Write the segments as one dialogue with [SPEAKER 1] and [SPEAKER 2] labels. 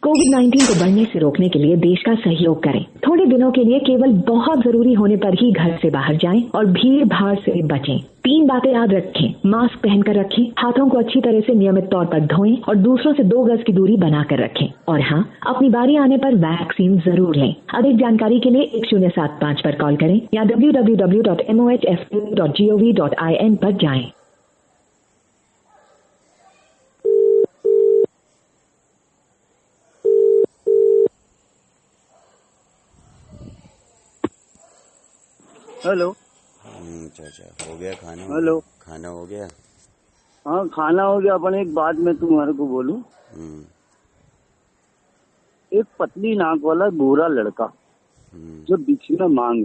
[SPEAKER 1] कोविड-19 को बढ़ने से रोकने के लिए देश का सहयोग करें। थोड़े दिनों के लिए केवल बहुत जरूरी होने पर ही घर से बाहर जाएं और भीड़ भाड़ से बचें। 3 बातें याद रखें। मास्क पहनकर रखें, हाथों को अच्छी तरह से नियमित तौर पर धोएं और दूसरों से 2 गज की दूरी बनाकर रखें। और हाँ, अपनी बारी आने पर वैक्सीन जरूर लें। अधिक जानकारी के लिए 1075 पर कॉल करें या www.mohfa.gov.in पर जाएं।
[SPEAKER 2] हेलो।
[SPEAKER 3] चाचा हो गया खाना?
[SPEAKER 2] हेलो।
[SPEAKER 3] खाना हो गया?
[SPEAKER 2] हाँ खाना हो गया। अपन एक बात मैं तुम्हारे को बोलूं। एक पतली नाक वाला गोरा लड़का जो बीच में मांग।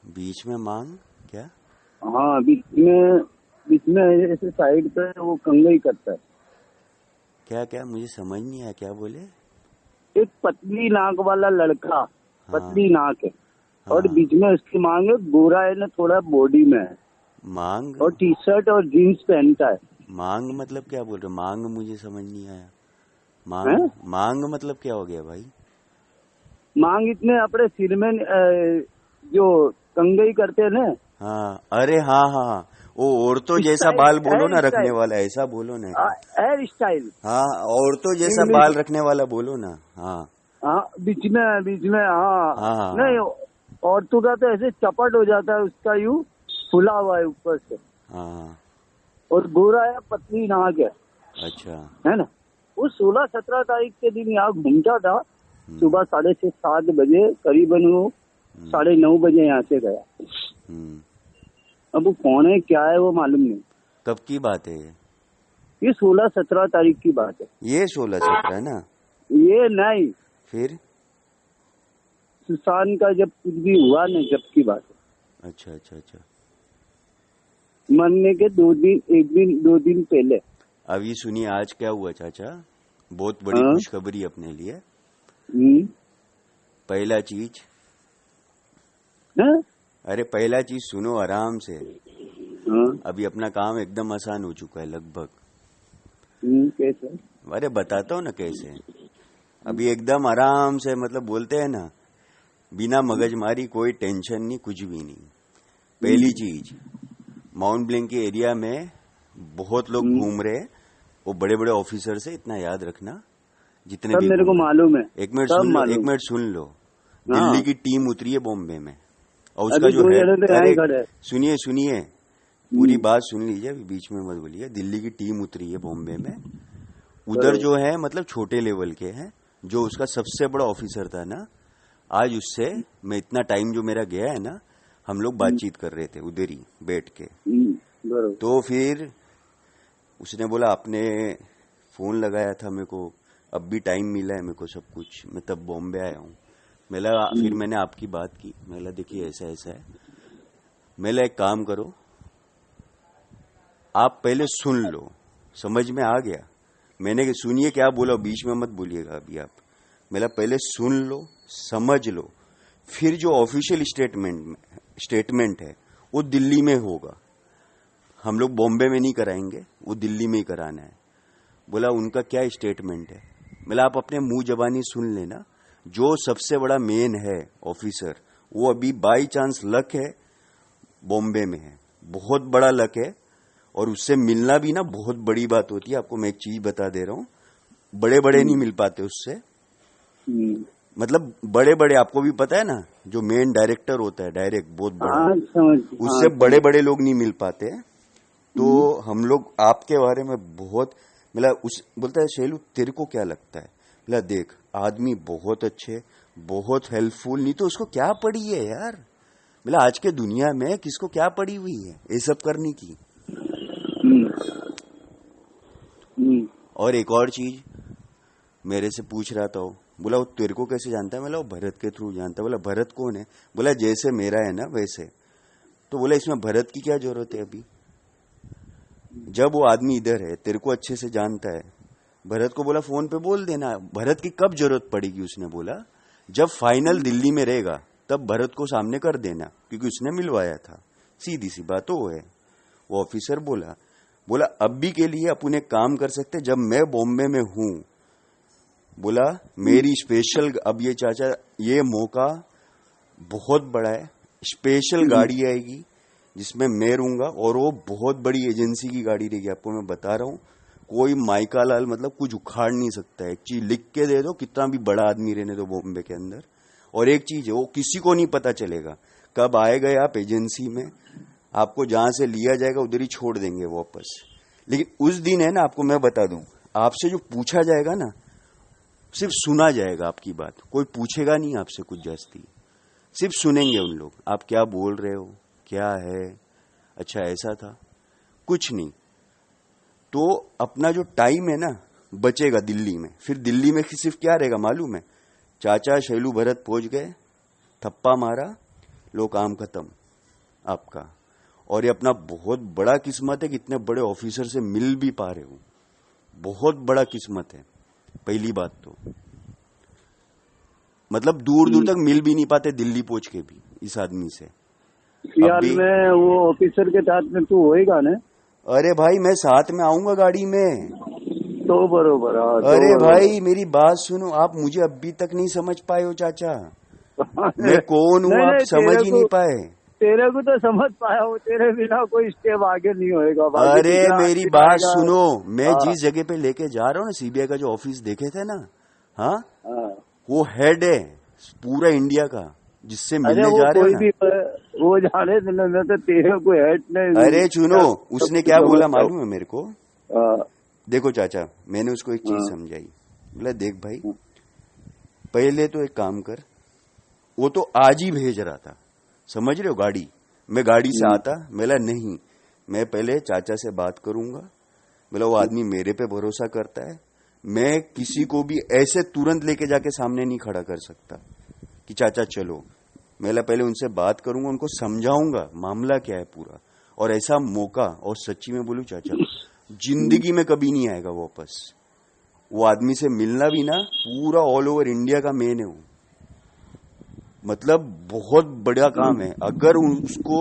[SPEAKER 3] बीच में मांग क्या?
[SPEAKER 2] हाँ बीच में ऐसे साइड पे वो कंघी करता है।
[SPEAKER 3] क्या क्या मुझे समझ नहीं आया, क्या बोले?
[SPEAKER 2] एक पतली नाक वाला लड़का, पतली नाक है और
[SPEAKER 3] हाँ।
[SPEAKER 2] बीच में उसकी मांग है, गोरा है ना, थोड़ा बॉडी में है,
[SPEAKER 3] मांग
[SPEAKER 2] और टी शर्ट और जीन्स पहनता है।
[SPEAKER 3] मांग मतलब क्या बोल रहे? मांग मुझे समझ नहीं आया। मांग मांग मतलब क्या हो गया भाई?
[SPEAKER 2] मांग इतने अपने सिर में जो कंघी करते हैं ना।
[SPEAKER 3] हाँ, अरे हाँ हाँ, वो औरतों जैसा बाल बोलो ना, रखने वाला, ऐसा बोलो ना।
[SPEAKER 2] Hair style.
[SPEAKER 3] हाँ, औरतों जैसा बाल रखने वाला बोलो ना। हाँ
[SPEAKER 2] हाँ बीच में हाँ,
[SPEAKER 3] हाँ
[SPEAKER 2] नहीं औरतों का तो ऐसे चपट हो जाता है, उसका यूं फुला हुआ है ऊपर से।
[SPEAKER 3] हाँ।
[SPEAKER 2] और गोरा है, पतली नाक है।
[SPEAKER 3] अच्छा।
[SPEAKER 2] है ना। वो 16-17 तारीख के दिन यहाँ घूमता था। सुबह 6:30-7 बजे करीबन वो 9:30 बजे यहाँ से गया। अब वो कौन है क्या है वो मालूम नहीं।
[SPEAKER 3] कब की बात है
[SPEAKER 2] ये 16-17 तारीख की बात है।
[SPEAKER 3] ये 16-17 ना?
[SPEAKER 2] ये नहीं,
[SPEAKER 3] फिर
[SPEAKER 2] सुशांत का जब कुछ भी हुआ ना, जब की बात है।
[SPEAKER 3] अच्छा अच्छा अच्छा।
[SPEAKER 2] मरने के 2 दिन पहले।
[SPEAKER 3] अब ये सुनिए, आज क्या हुआ चाचा, बहुत बड़ी खुशखबरी अपने लिए। पहला चीज, अरे पहला चीज सुनो आराम से। अभी अपना काम एकदम आसान हो चुका है लगभग।
[SPEAKER 2] कैसे?
[SPEAKER 3] अरे बताता हूँ ना कैसे। अभी एकदम आराम से, मतलब बोलते हैं ना, बिना मगजमारी, कोई टेंशन नहीं, कुछ भी नहीं। पहली चीज, माउंट ब्लैंक के एरिया में बहुत लोग घूम रहे, वो बड़े बड़े ऑफिसर से, इतना याद रखना, जितने भी
[SPEAKER 2] मेरे को मालूम है।
[SPEAKER 3] एक मिनट सुन लो। दिल्ली की टीम उतरी है बॉम्बे में, और उसका जो है, अरे सुनिए पूरी बात सुन लीजिए, अभी बीच में मत बोलिए। दिल्ली की टीम उतरी है बॉम्बे में। उधर जो है, मतलब छोटे लेवल के हैं, जो उसका सबसे बड़ा ऑफिसर था ना, आज उससे मैं इतना टाइम जो मेरा गया है ना, हम लोग बातचीत कर रहे थे उधर ही बैठ के। तो फिर उसने बोला आपने फोन लगाया था मेरे को, अब भी टाइम मिला है मेरे को सब कुछ, मैं तब बॉम्बे आया हूँ। फिर मैंने आपकी बात की। देखिए ऐसा ऐसा है। एक काम करो, आप पहले सुन लो, समझ में आ गया? मैंने सुनिए क्या बोला, बीच में मत बोलिएगा अभी आप। पहले सुन लो, समझ लो, फिर जो ऑफिशियल स्टेटमेंट है वो दिल्ली में होगा। हम लोग बॉम्बे में नहीं कराएंगे, वो दिल्ली में ही कराना है। बोला उनका क्या स्टेटमेंट है? आप अपने मुंह जबानी सुन लेना। जो सबसे बड़ा मेन है ऑफिसर, वो अभी बाई चांस लक है बॉम्बे में है, बहुत बड़ा लक है, और उससे मिलना भी ना बहुत बड़ी बात होती है। आपको मैं एक चीज बता दे रहा हूं, बड़े बड़े नहीं मिल पाते उससे। मतलब बड़े बड़े, आपको भी पता है ना, जो मेन डायरेक्टर होता है, डायरेक्ट बहुत बड़ा, उससे बड़े बड़े लोग नहीं मिल पाते। तो हम लोग आपके बारे में बहुत, बोलता है शैलू तेरे को क्या लगता है? देख आदमी बहुत अच्छे, बहुत हेल्पफुल, नहीं तो उसको क्या पड़ी है यार? आज के दुनिया में किसको क्या पड़ी हुई है ये सब करने की? और एक और चीज मेरे से पूछ रहा था, बोला वो तेरे को कैसे जानता है? वो भरत के थ्रू जानता है। बोला भरत कौन है? बोला जैसे मेरा है ना वैसे। तो बोला इसमें भरत की क्या जरूरत है अभी, जब वो आदमी इधर है, तेरे को अच्छे से जानता है। भरत को बोला फोन पे बोल देना। भरत की कब जरूरत पड़ेगी? उसने बोला जब फाइनल दिल्ली में रहेगा तब भरत को सामने कर देना, क्योंकि उसने मिलवाया था। सीधी सी बात वो है। वो ऑफिसर बोला अब भी के लिए अपन एक काम कर सकते, जब मैं बॉम्बे में हूं बोला मेरी स्पेशल, अब ये चाचा ये मौका बहुत बड़ा है, स्पेशल गाड़ी आएगी जिसमें मैं रहूंगा और वो बहुत बड़ी एजेंसी की गाड़ी रहेगी। आपको मैं बता रहा हूँ, कोई माइका लाल मतलब कुछ उखाड़ नहीं सकता है। एक चीज लिख के दे दो, कितना भी बड़ा आदमी रहने दो बॉम्बे के अंदर। और एक चीज है, वो किसी को नहीं पता चलेगा कब आए गए आप एजेंसी में, आपको जहां से लिया जाएगा उधर ही छोड़ देंगे वापस। लेकिन उस दिन है ना, आपको मैं बता दूं, आपसे जो पूछा जाएगा ना, सिर्फ सुना जाएगा आपकी बात, कोई पूछेगा नहीं आपसे कुछ जास्ती, सिर्फ सुनेंगे उन लोग, आप क्या बोल रहे हो, क्या है, अच्छा ऐसा था, कुछ नहीं। तो अपना जो टाइम है ना बचेगा दिल्ली में। फिर दिल्ली में सिर्फ क्या रहेगा मालूम है, चाचा शैलू भरत पहुंच गए, थप्पा मारा, लो काम खत्म आपका। और ये अपना बहुत बड़ा किस्मत है कि इतने बड़े ऑफिसर से मिल भी पा रहे हो, बहुत बड़ा किस्मत है। पहली बात तो मतलब दूर दूर तक मिल भी नहीं पाते दिल्ली पहुंच के भी इस आदमी से।
[SPEAKER 2] यार में वो ऑफिसर के साथ में तू होएगा ना?
[SPEAKER 3] अरे भाई मैं साथ में आऊंगा गाड़ी में।
[SPEAKER 2] तो बरोबर।
[SPEAKER 3] अरे भाई मेरी बात सुनो, आप मुझे अभी तक नहीं समझ पाए हो चाचा, मैं कौन हूँ आप समझ ही नहीं पाए।
[SPEAKER 2] तेरे को तो समझ पाया हूँ, तेरे बिना कोई स्टेप आगे नहीं होएगा।
[SPEAKER 3] अरे मेरी बात सुनो, मैं जिस जगह पे लेके जा रहा हूँ ना, सीबीआई का जो ऑफिस देखे थे ना, हाँ, वो हेड है पूरा इंडिया का जिससे मिलने जा रहे हो ना,
[SPEAKER 2] वो जाने तो तेरे को हेड नहीं।
[SPEAKER 3] अरे सुनो, उसने क्या बोला मालूम है मेरे को? देखो चाचा, मैंने उसको एक चीज समझाई, बोला देख भाई पहले तो एक काम कर, वो तो आज ही भेज रहा था, समझ रहे हो, गाड़ी, मैं गाड़ी से आता, मेरा नहीं, मैं पहले चाचा से बात करूंगा, बोला वो आदमी मेरे पे भरोसा करता है, मैं किसी को भी ऐसे तुरंत लेके जाके सामने नहीं खड़ा कर सकता कि चाचा चलो, मैं पहले उनसे बात करूंगा, उनको समझाऊंगा मामला क्या है पूरा। और ऐसा मौका, और सच्ची में बोलूं चाचा, जिंदगी में कभी नहीं आएगा वापस। वो आदमी से मिलना भी ना, पूरा ऑल ओवर इंडिया का मेन है वो, मतलब बहुत बड़ा काम है। अगर उसको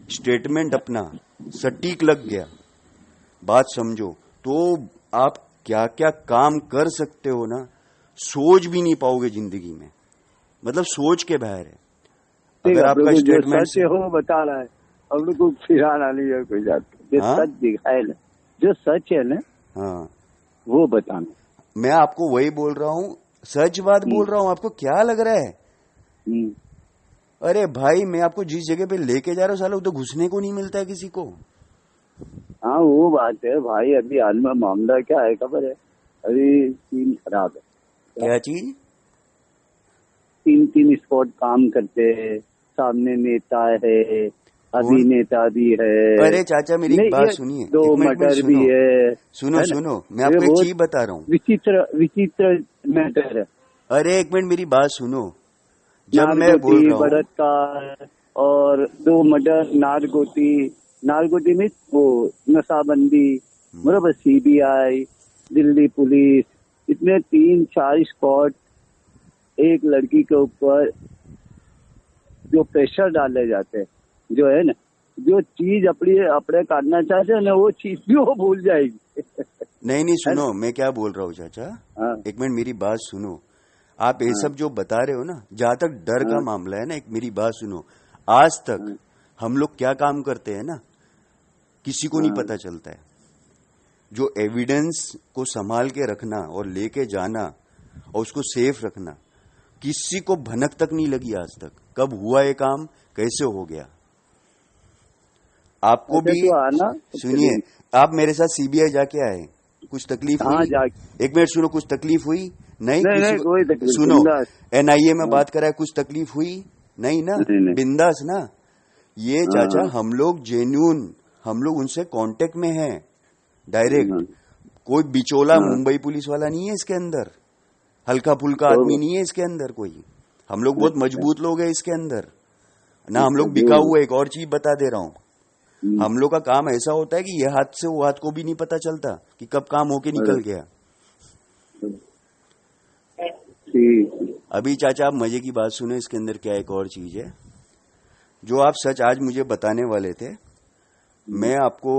[SPEAKER 3] स्टेटमेंट अपना सटीक लग गया, बात समझो, तो आप क्या क्या काम कर सकते हो ना, सोच भी नहीं पाओगे जिंदगी में, मतलब सोच के बाहर है। अगर आपका स्टेटमेंट
[SPEAKER 2] सच हो बता रहा है, हम लोग को फिराना नहीं है कोई जाता, जो सच दिखाए ना, जो सच है ना, हाँ, वो बताना।
[SPEAKER 3] मैं आपको वही बोल रहा हूँ, सच बात बोल रहा हूँ, आपको क्या लग रहा है? अरे भाई मैं आपको जिस जगह पे लेके जा रहा हूँ साला, वो तो घुसने को नहीं मिलता है किसी को।
[SPEAKER 2] हाँ वो बात है भाई, अभी हाल में मामला क्या है खबर है, अभी सीन खराब है।
[SPEAKER 3] क्या चीज?
[SPEAKER 2] 3 स्पॉट काम करते हैं, सामने नेता है, अभिनेता भी है।
[SPEAKER 3] अरे चाचा मेरी बात सुनिए,
[SPEAKER 2] 2 मर्डर भी है।
[SPEAKER 3] सुनो सुनो, मैं आपको एक चीज बता रहा हूँ,
[SPEAKER 2] विचित्र मैटर है।
[SPEAKER 3] अरे एक मिनट मेरी बात सुनो, जब मैं बोल रहा हूँ
[SPEAKER 2] बलात्कार और 2 मर्डर, नारगोटी में वो नशाबंदी, बराबर, सीबीआई, दिल्ली पुलिस, इतने 3-4 स्क्वाड एक लड़की के ऊपर जो प्रेशर डाले जाते हैं, जो है ना, जो चीज अपने करना चाहते हैं ना, वो चीज भी वो भूल जाएगी।
[SPEAKER 3] नहीं सुनो, मैं क्या बोल रहा हूँ चाचा, एक मिनट मेरी बात सुनो। आप ये सब जो बता रहे हो ना, जहां तक डर का मामला है ना, एक मेरी बात सुनो, आज तक हम लोग क्या काम करते हैं ना, किसी को नहीं पता चलता है। जो एविडेंस को संभाल के रखना और लेके जाना और उसको सेफ रखना, किसी को भनक तक नहीं लगी आज तक, कब हुआ ये काम, कैसे हो गया। आपको भी सुनिए, आप मेरे साथ सीबीआई जाके आए, कुछ तकलीफ हुई? एक मिनट सुनो, कुछ तकलीफ हुई? नहीं कोई तकलीफ। सुनो, एनआईए में बात कराए, कुछ तकलीफ हुई? नहीं ना, बिंदास ना। ये चाचा हम लोग जेन्यून, हम लोग उनसे कांटेक्ट में हैं डायरेक्ट, कोई बिचौला मुंबई पुलिस वाला नहीं है इसके अंदर, हल्का फुल्का आदमी नहीं है इसके अंदर कोई। हम लोग बहुत मजबूत लोग हैं इसके अंदर ना, हम लोग बिका हुआ। एक और चीज बता दे रहा हूँ, हम लोग का काम ऐसा होता है कि ये हाथ से वो हाथ को भी नहीं पता चलता कि कब काम होके निकल गया। अभी चाचा आप मजे की बात सुने, इसके अंदर क्या एक और चीज है जो आप सच आज मुझे बताने वाले थे। मैं आपको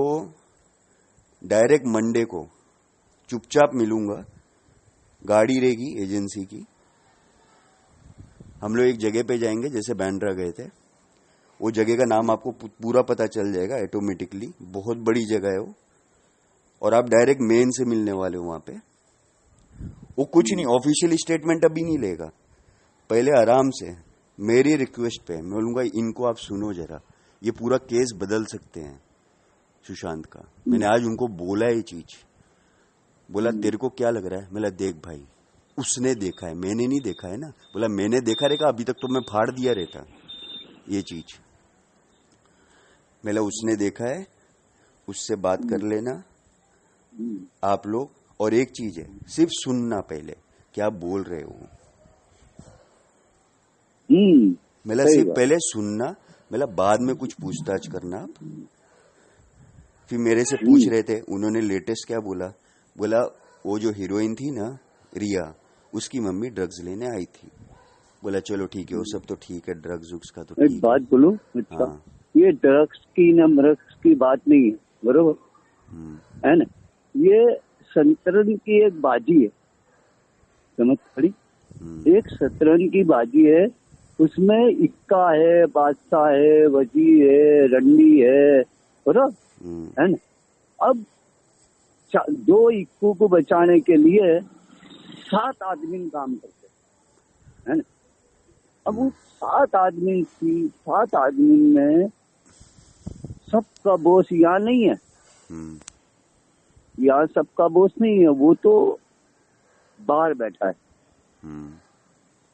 [SPEAKER 3] डायरेक्ट मंडे को चुपचाप मिलूंगा, गाड़ी रहेगी एजेंसी की, हम लोग एक जगह पे जाएंगे, जैसे बांद्रा गए थे, वो जगह का नाम आपको पूरा पता चल जाएगा ऑटोमेटिकली, बहुत बड़ी जगह है वो, और आप डायरेक्ट मेन से मिलने वाले हो वहां पे। वो कुछ नहीं, ऑफिशियल स्टेटमेंट अभी नहीं लेगा, पहले आराम से मेरी रिक्वेस्ट पे मैं बोलूंगा इनको आप सुनो जरा, ये पूरा केस बदल सकते हैं सुशांत का। मैंने आज उनको बोला ये चीज, बोला तेरे को क्या लग रहा है? बोला देख भाई, उसने देखा है, मैंने नहीं देखा है ना। बोला मैंने देखा रहेगा, अभी तक तो मैं फाड़ दिया रहता ये चीज। बोला उसने देखा है, उससे बात कर लेना आप लोग। और एक चीज है, सिर्फ सुनना पहले क्या बोल रहे हो। मेला सिर्फ पहले सुनना, मेला बाद में कुछ पूछताछ करना आप। फिर मेरे से पूछ रहे थे, उन्होंने लेटेस्ट क्या बोला, बोला वो जो हीरोइन थी ना रिया, उसकी मम्मी ड्रग्स लेने आई थी। बोला चलो ठीक है, वो सब तो ठीक है, ड्रग्स का तो ठीक है।
[SPEAKER 2] एक बात बोलूं, अच्छा हाँ। ये ड्रग्स की ना मृग्स की बात नहीं है, बरोबर है ना। ये शतरंज की एक बाजी है, समझ पड़ी। एक शतरंज की बाजी है, उसमें इक्का है, बादशाह है, वजी है, रंडी है, बरोबर है ना। अब 2 इक्कू को बचाने के लिए 7 आदमी काम करते है ना। अब उस 7 आदमी में सबका बॉस यहाँ नहीं है, यहाँ सबका बॉस नहीं है, वो तो बाहर बैठा है।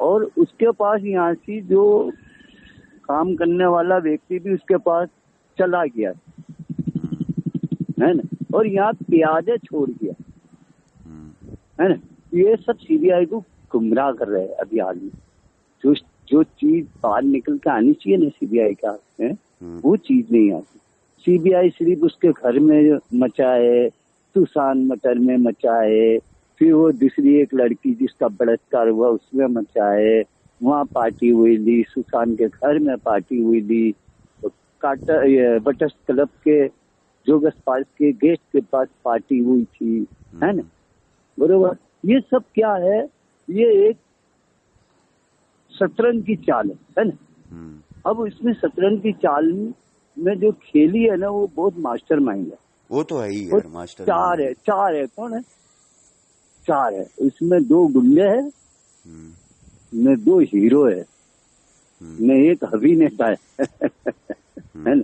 [SPEAKER 2] और उसके पास यहाँ से जो काम करने वाला व्यक्ति भी उसके पास चला गया है ना, और यहाँ प्यादे छोड़ दिया है ना। ये सब सीबीआई को गुमराह कर रहे हैं अभी हाल में। जो चीज बाहर निकल के आनी चाहिए ना सीबीआई का है, वो चीज नहीं आती। सीबीआई सिर्फ उसके घर में मचाए, सुशांत मटर में मचाए, फिर वो दूसरी एक लड़की जिसका बलात्कार हुआ उसमें मचाए, वहाँ पार्टी हुई थी, सुशांत के घर में पार्टी हुई थी, बटर्स क्लब के जोगस पार्क के गेट के पास पार्टी हुई थी, है ना, बरोबर। ये सब क्या है, ये एक शतरंज की चाल है ना। अब इसमें शतरंज की चाल में जो खेली है ना, वो बहुत मास्टर माइंड है।
[SPEAKER 3] वो तो है ही यार, मास्टर।
[SPEAKER 2] चार है कौन है? 4 है। इसमें 2 गुंडे हैं, में 2 हीरो है, में एक अभिनेता है ना।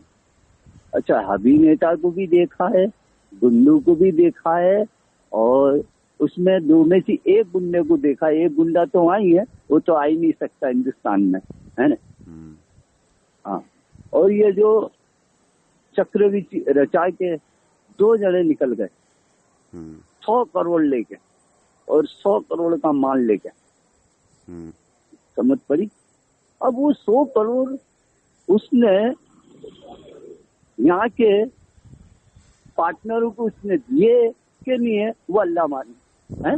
[SPEAKER 2] अच्छा, अभिनेता को भी देखा है, गुंडू को भी देखा है, और उसमें 2 में से एक गुंडे को देखा है। एक गुंडा तो वहाँ ही है, वो तो आ ही नहीं सकता हिंदुस्तान में, है ना। हाँ, और ये जो चक्रवर्ती रचा के 2 जने निकल गए 100 करोड़ लेके, और 100 करोड़ का माल लेके, समझ पड़ी। अब वो 100 करोड़ उसने यहाँ के पार्टनरों को उसने दिए कि नहीं है, वो अल्लाह माने है।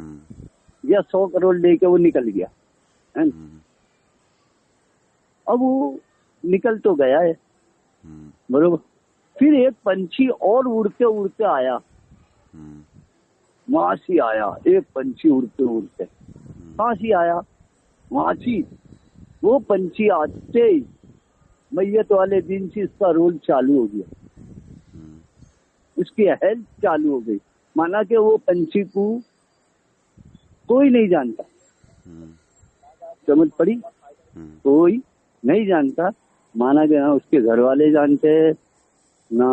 [SPEAKER 2] या 100 करोड़ लेके वो निकल गया है। अब वो निकल तो गया है, बरोबर। फिर एक पंछी और उड़ते उड़ते आया, वहां से आया एक पंछी उड़ते उड़ते, कहाँ से आया? वहां से। वो पंछी आते ही मैयत वाले दिन से इसका रोल चालू हो गया, उसकी हेल्थ चालू हो गई। माना कि वो पंछी को कोई नहीं जानता, समझ पड़ी, कोई नहीं जानता। माना कि ना उसके घर वाले जानते हैं, ना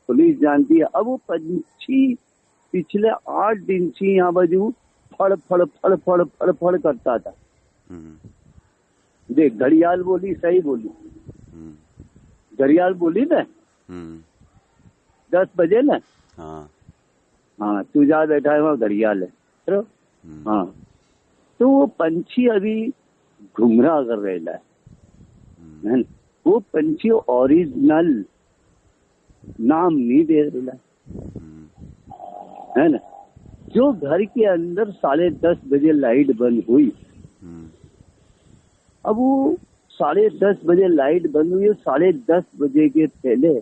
[SPEAKER 2] पुलिस जानती है। अब वो पंछी पिछले 8 दिन से यहाँ बाजू फड़ फड़ फड़ फड़ फड़ फड़ करता था। देख, घड़ियाल बोली, सही बोली, घड़ियाल बोली ना 10 बजे ना। हाँ, तू जा बैठा है वहाँ, घड़ियाल है। हाँ, तो वो पंछी अभी घुमरा कर रहा है। वो पंछी ओरिजिनल नाम नहीं दे रहा है ना। जो घर के अंदर 10:30 बजे लाइट बंद हुई, अब वो 10:30 बजे लाइट बंद हुई, 10:30 बजे के पहले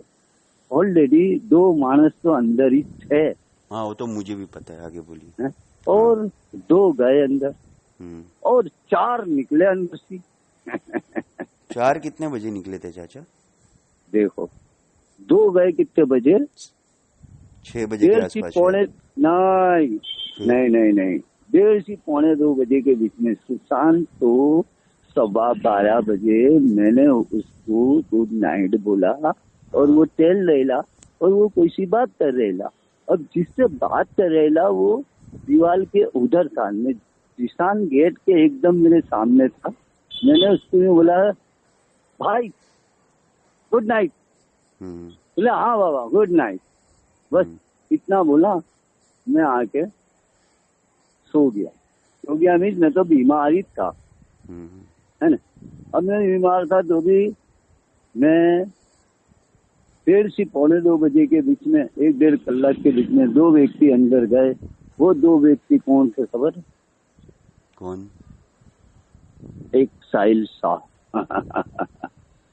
[SPEAKER 2] ऑलरेडी 2 मानस तो अंदर ही थे।
[SPEAKER 3] हाँ, वो तो मुझे भी पता है, आगे बोलिए।
[SPEAKER 2] और 2 गए अंदर और 4 निकले अंदर से।
[SPEAKER 3] 4 कितने बजे निकले थे चाचा?
[SPEAKER 2] देखो 2 गए कितने बजे?
[SPEAKER 3] 6 बजे के आसपास।
[SPEAKER 2] पौने नहीं 1:30 से पौने 2 बजे के बीच में। सुशांत तो 12:15 बजे मैंने उसको गुड नाइट बोला और वो टेल रहेला और वो कोई सी बात कर रहेला। अब जिससे बात कर रहेला वो दीवार के उधर था, जिसान गेट के एकदम मेरे सामने था। मैंने उसको बोला भाई गुड नाइट। बोले हाँ बाबा गुड नाइट। बस इतना बोला, मैं आके सो गया मीन्स मैं तो बीमार ही था, है ना। अब मैं बीमार था तो भी मैं 1:30 से पौने 2 बजे के बीच में 1-1.5 कलाक के बीच में 2 व्यक्ति अंदर गए। वो 2 व्यक्ति कौन थे खबर?
[SPEAKER 3] कौन?
[SPEAKER 2] एक साहिल शाह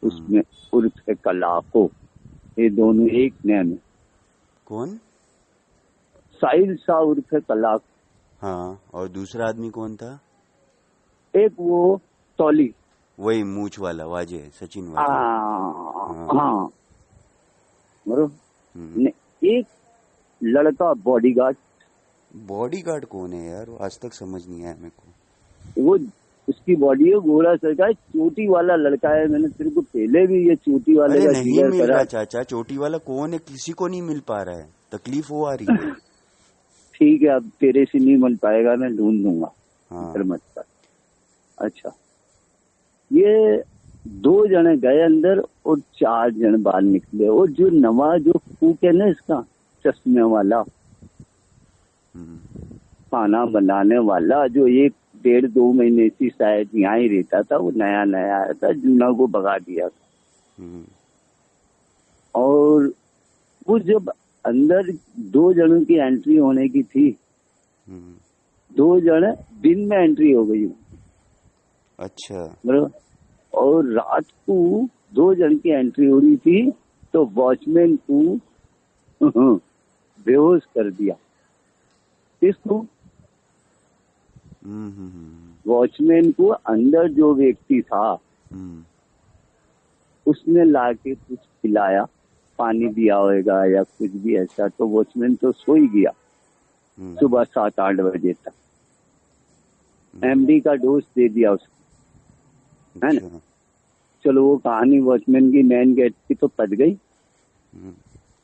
[SPEAKER 2] उसमें उर्फ कलाको, ये दोनों एक नैन।
[SPEAKER 3] कौन?
[SPEAKER 2] साहिल शाह उर्फ कलाक।
[SPEAKER 3] हाँ, और दूसरा आदमी कौन था?
[SPEAKER 2] एक वो तौली,
[SPEAKER 3] वही मूछ वाला वाजे, सचिन वाजे।
[SPEAKER 2] हाँ एक लड़का बॉडीगार्ड।
[SPEAKER 3] बॉडीगार्ड कौन है यार? आज तक समझ नहीं आया मेरे को।
[SPEAKER 2] वो उसकी बॉडी है, गोरा सरका है, चोटी वाला लड़का है। मैंने तेरे को पहले भी ये चोटी वाले का
[SPEAKER 3] नहीं मिल रहा चाचा। चोटी वाला कौन है? किसी को नहीं मिल पा रहा है, तकलीफ हो आ रही है।
[SPEAKER 2] ठीक है, अब तेरे से नहीं मिल पाएगा, मैं ढूंढ दूंगा।
[SPEAKER 3] हाँ।
[SPEAKER 2] मत कर। अच्छा, ये 2 जने गए अंदर और 4 जने बाहर निकले। और जो नवा जो कुक है ना इसका, चश्मे वाला, खाना बनाने वाला, जो 1-1.5-2 महीने से शायद यहाँ ही रहता था, वो नया आया था, जूना को भगा दिया था। और वो जब अंदर 2 जनों की एंट्री होने की थी, 2 जने दिन में एंट्री हो गई।
[SPEAKER 3] अच्छा।
[SPEAKER 2] और रात को 2 जन की एंट्री हो रही थी तो वॉचमैन को बेहोश कर दिया। किसको? वॉचमैन को। अंदर जो व्यक्ति था उसने लाके कुछ पिलाया, पानी दिया होगा या कुछ भी ऐसा, तो वॉचमैन तो सो ही गया सुबह 7-8 बजे तक। एमडी का डोज दे दिया उसको, है ना। चलो वो कहानी वॉचमैन की मेन गेट की तो पच गई।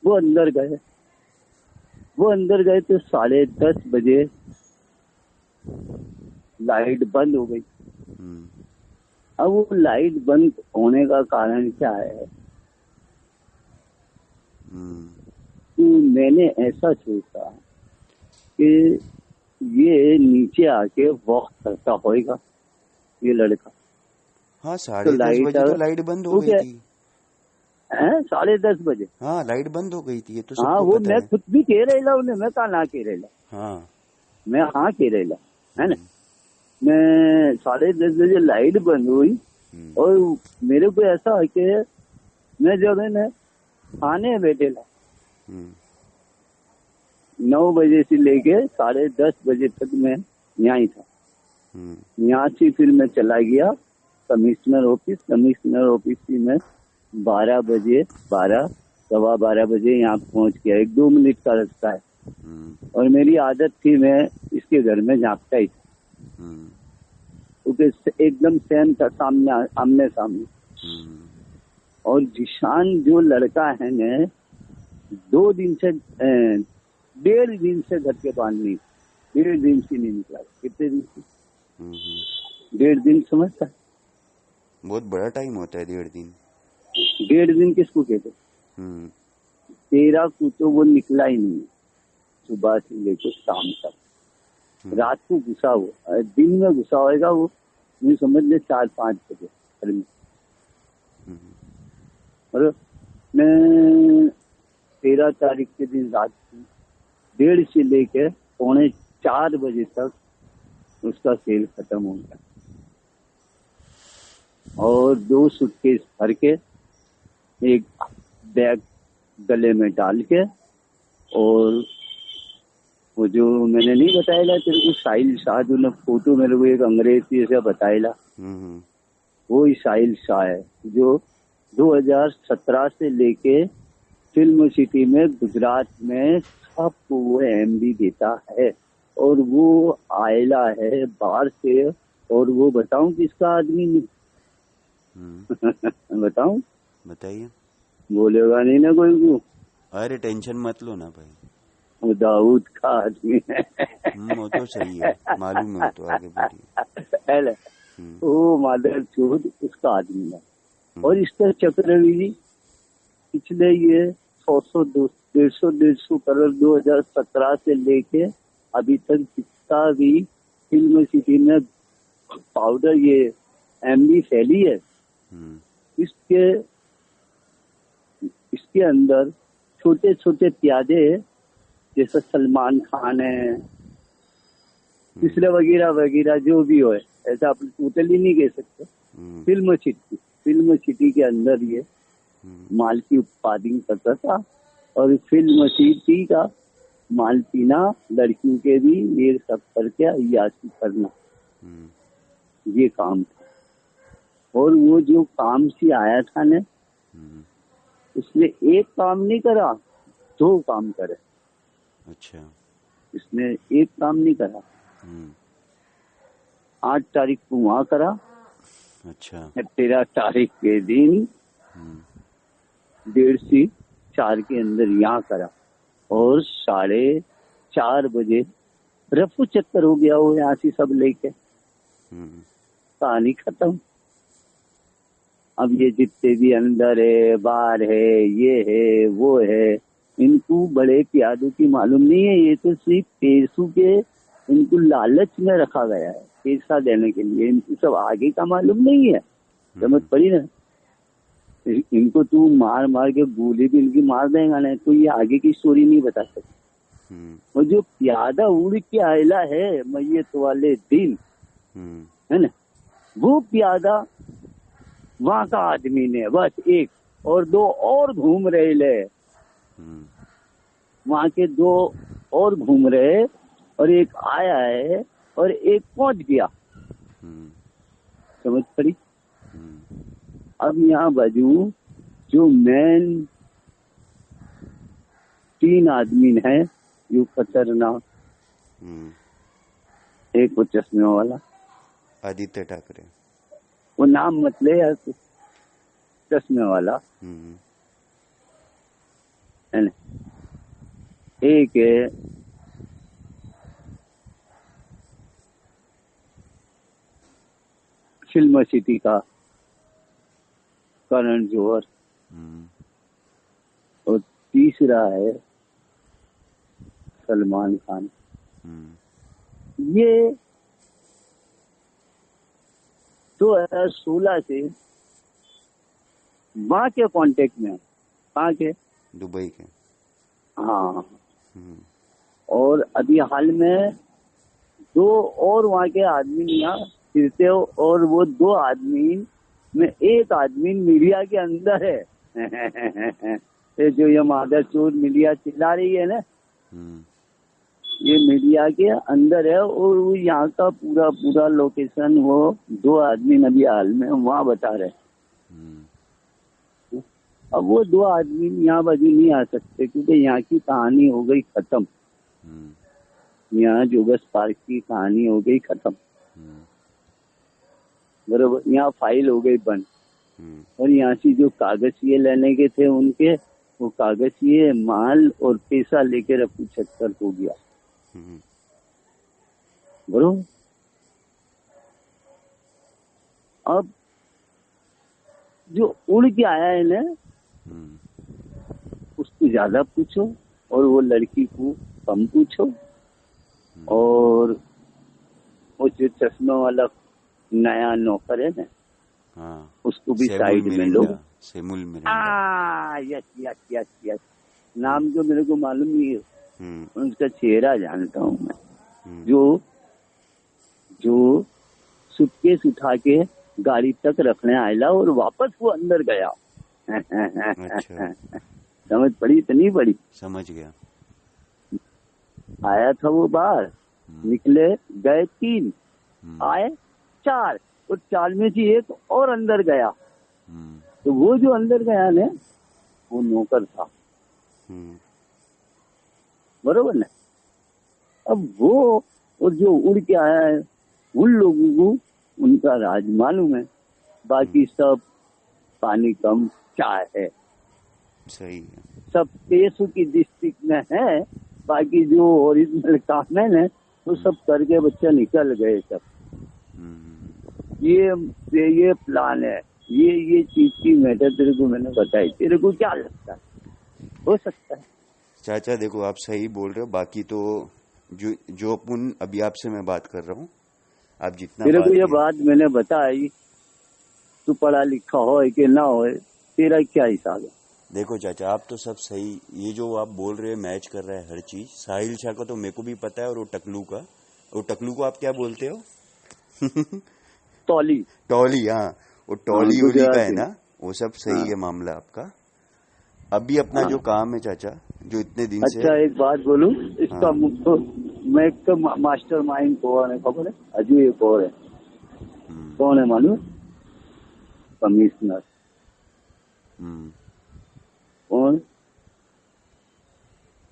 [SPEAKER 2] वो अंदर गए तो 10:30 बजे लाइट बंद हो गई। अब वो लाइट बंद होने का कारण क्या है? तो मैंने ऐसा सोचा कि ये नीचे आके वॉक करता होगा ये लड़का।
[SPEAKER 3] हाँ, 10:30 बजे तो लाइट बंद हो गई थी।
[SPEAKER 2] 10:30 बजे?
[SPEAKER 3] हाँ, लाइट बंद हो गई थी, ये तो सबको
[SPEAKER 2] हाँ, वो
[SPEAKER 3] पता
[SPEAKER 2] मैं
[SPEAKER 3] है।
[SPEAKER 2] खुद भी कह रहा उन्हें, मैं कहा ना कह रहा।
[SPEAKER 3] हाँ,
[SPEAKER 2] मैं हाँ कह रहा, है ना। मैं 10:30 बजे लाइट बंद हुई और मेरे को ऐसा है कि मैं जब है ना खाने बैठे ला 9 बजे से लेके 10:30 बजे तक मैं यहाँ ही था। यहाँ से फिर मैं चला गया कमिश्नर ऑफिस से मैं 12 12 बजे यहाँ पहुँच गया। 1-2 मिनट का रास्ता है। और मेरी आदत थी, मैं इसके घर में झाँकता ही था क्योंकि एकदम सेम था, आमने सामने। और जिशान जो लड़का है ना, 1.5 दिन से घर के बाहर नहीं, 1.5 दिन से नहीं निकला। कितने दिन से? 1.5 दिन, समझता है?
[SPEAKER 3] बहुत बड़ा टाइम होता है 1.5 दिन।
[SPEAKER 2] 1.5 दिन किसको कहते? 13 को तो वो निकला ही नहीं, सुबह से लेकर शाम तक। रात को घुसा हुआ, दिन में घुसा होगा वो, मुझे समझ ले 4-5 बजे घर में। और मैं 13 तारीख के दिन रात को 1:30 से लेकर 3:45 बजे तक उसका सेल खत्म हो गया। और 2 सूटकेस भर के, एक बैग गले में डाल के, और वो जो मैंने नहीं बताया तेरे को, साहिल शाह जो ने फोटो मेरे को एक अंग्रेज से बताया, वो ही साहिल शाह है जो 2017 से लेके फिल्म सिटी में गुजरात में सबको वो एमडी देता है। और वो आयला है बाहर से। और वो बताऊं किसका आदमी नहीं? बताऊं?
[SPEAKER 3] बताइए।
[SPEAKER 2] बोलेगा नहीं ना कोई को?
[SPEAKER 3] अरे टेंशन मत लो ना भाई,
[SPEAKER 2] वो दाऊद का आदमी है।
[SPEAKER 3] वो तो सही है, मालूम है, तो आगे बढ़िए।
[SPEAKER 2] वो मादर चोद उसका आदमी है। और इसका चक्रवर्ती जी पिछले ये 100-150 करोड़ 2017 से लेके अभी तक जितना भी फिल्म सिटी में पाउडर ये एमडी फैली है, इसके अंदर छोटे छोटे प्यादे जैसे सलमान खान है, तीसरे वगैरह वगैरह जो भी हो, ऐसा आप टोटली नहीं कह सकते। फिल्म सिटी के अंदर ये माल की उत्पादन करता था। और फिल्म सिटी का माल पीना, लड़कियों के भी ये सब करके अय्याशी करना, ये काम था। और वो जो काम से आया था ने, उसने एक काम नहीं करा, 2 काम करे।
[SPEAKER 3] अच्छा।
[SPEAKER 2] इसने एक काम नहीं करा। 8 तारीख को वहां करा।
[SPEAKER 3] अच्छा।
[SPEAKER 2] 13 तारीख के दिन 1:30 से 4 के अंदर यहाँ करा। और 4:30 बजे रफू चक्कर हो गया वो यहाँ से सब लेके, कहानी खत्म। अब ये जितने भी अंदर है बाहर है, ये है वो है, इनको बड़े प्यादों की मालूम नहीं है। ये तो सिर्फ पैसों के इनको लालच में रखा गया है, पैसा देने के लिए। इनको सब आगे का मालूम नहीं है। समझ पड़ी ना? इनको तू मार मार के गोली भी इनकी मार देगा ना, तो ये आगे की स्टोरी नहीं बता सकते। और जो प्यादा उड़ के आयला है मैयत वाले दिन, है ना, वो प्यादा वहां का आदमी ने बस एक और 2 और घूम रहे ले, वहां के 2 और घूम रहे, और एक आया है और एक पहुंच गया। समझ पड़ी? अब यहाँ बाजू जो मेन 3 आदमी है जो खतरनाक, एक वो चश्मे वाला
[SPEAKER 3] आदित्य ठाकरे,
[SPEAKER 2] वो नाम मत ले यार, चश्मे वाला है ना। एक है फिल्म सिटी का करण जौहर, और तीसरा है सलमान खान। ये 2016 से वहां के कांटेक्ट में, वहां के
[SPEAKER 3] दुबई के,
[SPEAKER 2] हाँ। और अभी हाल में 2 और वहां के आदमी यहाँ फिरते हो, और वो 2 आदमी में एक आदमी मीडिया के अंदर है। जो ये मादर चोर मीडिया चिल्ला रही है ना, ये मीडिया के अंदर है। और वो यहाँ का पूरा लोकेशन वो 2 आदमी अभी हाल में वहाँ बता रहे। अब वो 2 आदमी यहाँ बाजू नहीं आ सकते, क्योंकि यहाँ की कहानी हो गई खत्म। यहाँ जोगस पार्क की कहानी हो गई खत्म, बराबर। यहाँ फाइल हो गई बंद। और यहाँ से जो कागजिए लेने के थे उनके, वो कागजिए माल और पैसा लेके रफू चक्कर हो गया, बराबर। अब जो उड़ के आया है ना, उसको ज्यादा पूछो और वो लड़की को कम पूछो। और वो जो चश्मा वाला नया नौकर है ना,
[SPEAKER 3] हाँ,
[SPEAKER 2] उसको भी साइड में लो।
[SPEAKER 3] सेमुल Mirinda.
[SPEAKER 2] Yes yes yes yes, नाम जो मेरे को मालूम नहीं है, उसका चेहरा जानता हूँ मैं। जो सूटकेस उठा के गाड़ी तक रखने आयला और वापस वो अंदर गया।
[SPEAKER 3] अच्छा।
[SPEAKER 2] समझ पड़ी? इतनी बड़ी
[SPEAKER 3] समझ गया।
[SPEAKER 2] आया था वो बाहर, निकले गए 3, आए 4, और 4 में से एक और अंदर गया। तो वो जो अंदर गया ने वो नौकर था, बरोबर ना। अब वो और जो उड़ के आया है उन लोगों को उनका राज मालूम है, बाकी सब पानी कम चाय है।
[SPEAKER 3] सही है।
[SPEAKER 2] सब पेशों की डिस्ट्रिक्ट में है, बाकी जो ओरिजिनल काम है ना वो सब करके बच्चा निकल गए सब। ये प्लान है, ये चीज की मैटर तेरे को मैंने बताई, तेरे को क्या लगता है हो सकता है?
[SPEAKER 3] चाचा देखो आप सही बोल रहे हो, बाकी तो जो अपन अभी आपसे मैं बात कर रहा हूँ, आप जितना
[SPEAKER 2] तेरे को ये बात मैंने बताई, तू पढ़ा लिखा हो कि ना हो, तेरा क्या हिसाब है?
[SPEAKER 3] देखो चाचा आप तो सब सही, ये जो आप बोल रहे हैं मैच कर रहा है हर चीज। साहिल शाह का तो मेरे को भी पता है, और वो टकलू को आप क्या बोलते हो?
[SPEAKER 2] टॉली।
[SPEAKER 3] हाँ, वो टॉली उली का है ना, वो सब सही है मामला आपका। अभी अपना जो काम है चाचा, जो इतने दिन से।
[SPEAKER 2] अच्छा एक बात बोलूं, इसका मैं तो मास्टर माइंड कौन है खबर है? अजय एक और है, कौन है मालूम? कमिश्नर। कौन?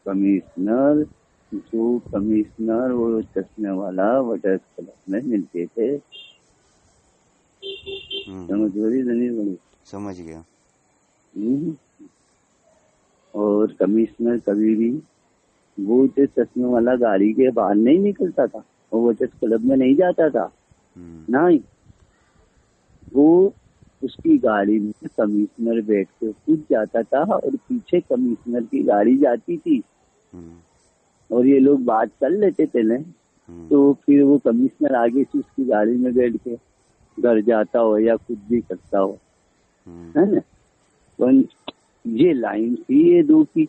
[SPEAKER 2] कमिश्नर, जो कमिश्नर वो चश्मे वाला वोटर्स क्लब में मिलते थे, समझ बड़ी
[SPEAKER 3] समझ गया।
[SPEAKER 2] और कमिश्नर कभी भी वो चश्मे वाला गाड़ी के बाहर नहीं निकलता था, वो वोटर्स क्लब में नहीं जाता था, नहीं, वो उसकी गाड़ी में कमिश्नर बैठ के खुद जाता था और पीछे कमिश्नर की गाड़ी जाती थी, और ये लोग बात कर लेते थे ना, तो फिर वो कमिश्नर आगे से उसकी गाड़ी में बैठ के घर जाता हो या कुछ भी करता हो, है ना। तो ये लाइन थी ये दो की,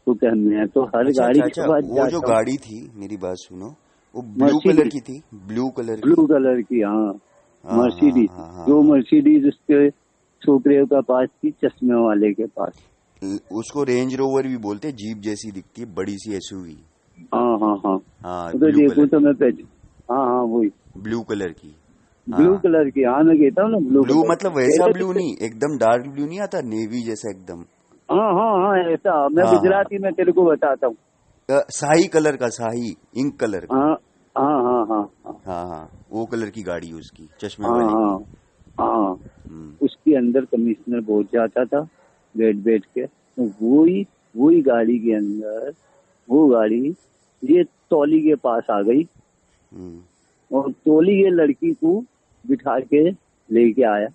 [SPEAKER 2] तो क्या मैं तो हर गाड़ी के बाद
[SPEAKER 3] वो जो गाड़ी थी, मेरी बात सुनो, वो ब्लू कलर की थी, ब्लू कलर की। हाँ, मर्सिडीज। जो मर्सिडीज उसके छोकरे का पास थी, चश्मे वाले के पास। उसको रेंज रोवर भी बोलते, जीप जैसी दिखती है, बड़ी सी एसयूवी। हाँ,
[SPEAKER 2] तो देखो तो मैं हाँ वही
[SPEAKER 3] ब्लू कलर की।
[SPEAKER 2] ब्लू कलर की, हाँ मैं कहता हूँ ना ब्लू
[SPEAKER 3] मतलब वैसा ब्लू नहीं, एकदम डार्क ब्लू नहीं आता, नेवी जैसा एकदम।
[SPEAKER 2] हाँ ऐसा। मैं गुजराती में तेरे को बताता हूँ,
[SPEAKER 3] शाही कलर का, शाही इंक कलर का।
[SPEAKER 2] हाँ,
[SPEAKER 3] वो कलर की गाड़ी उसकी, चश्मे वाली।
[SPEAKER 2] हाँ, उसके अंदर कमिश्नर पहुंच जाता था बैठ के, तो वही गाड़ी के अंदर वो गाड़ी ये तौली के पास आ गई, और तौली ये लड़की को बिठा के लेके आया।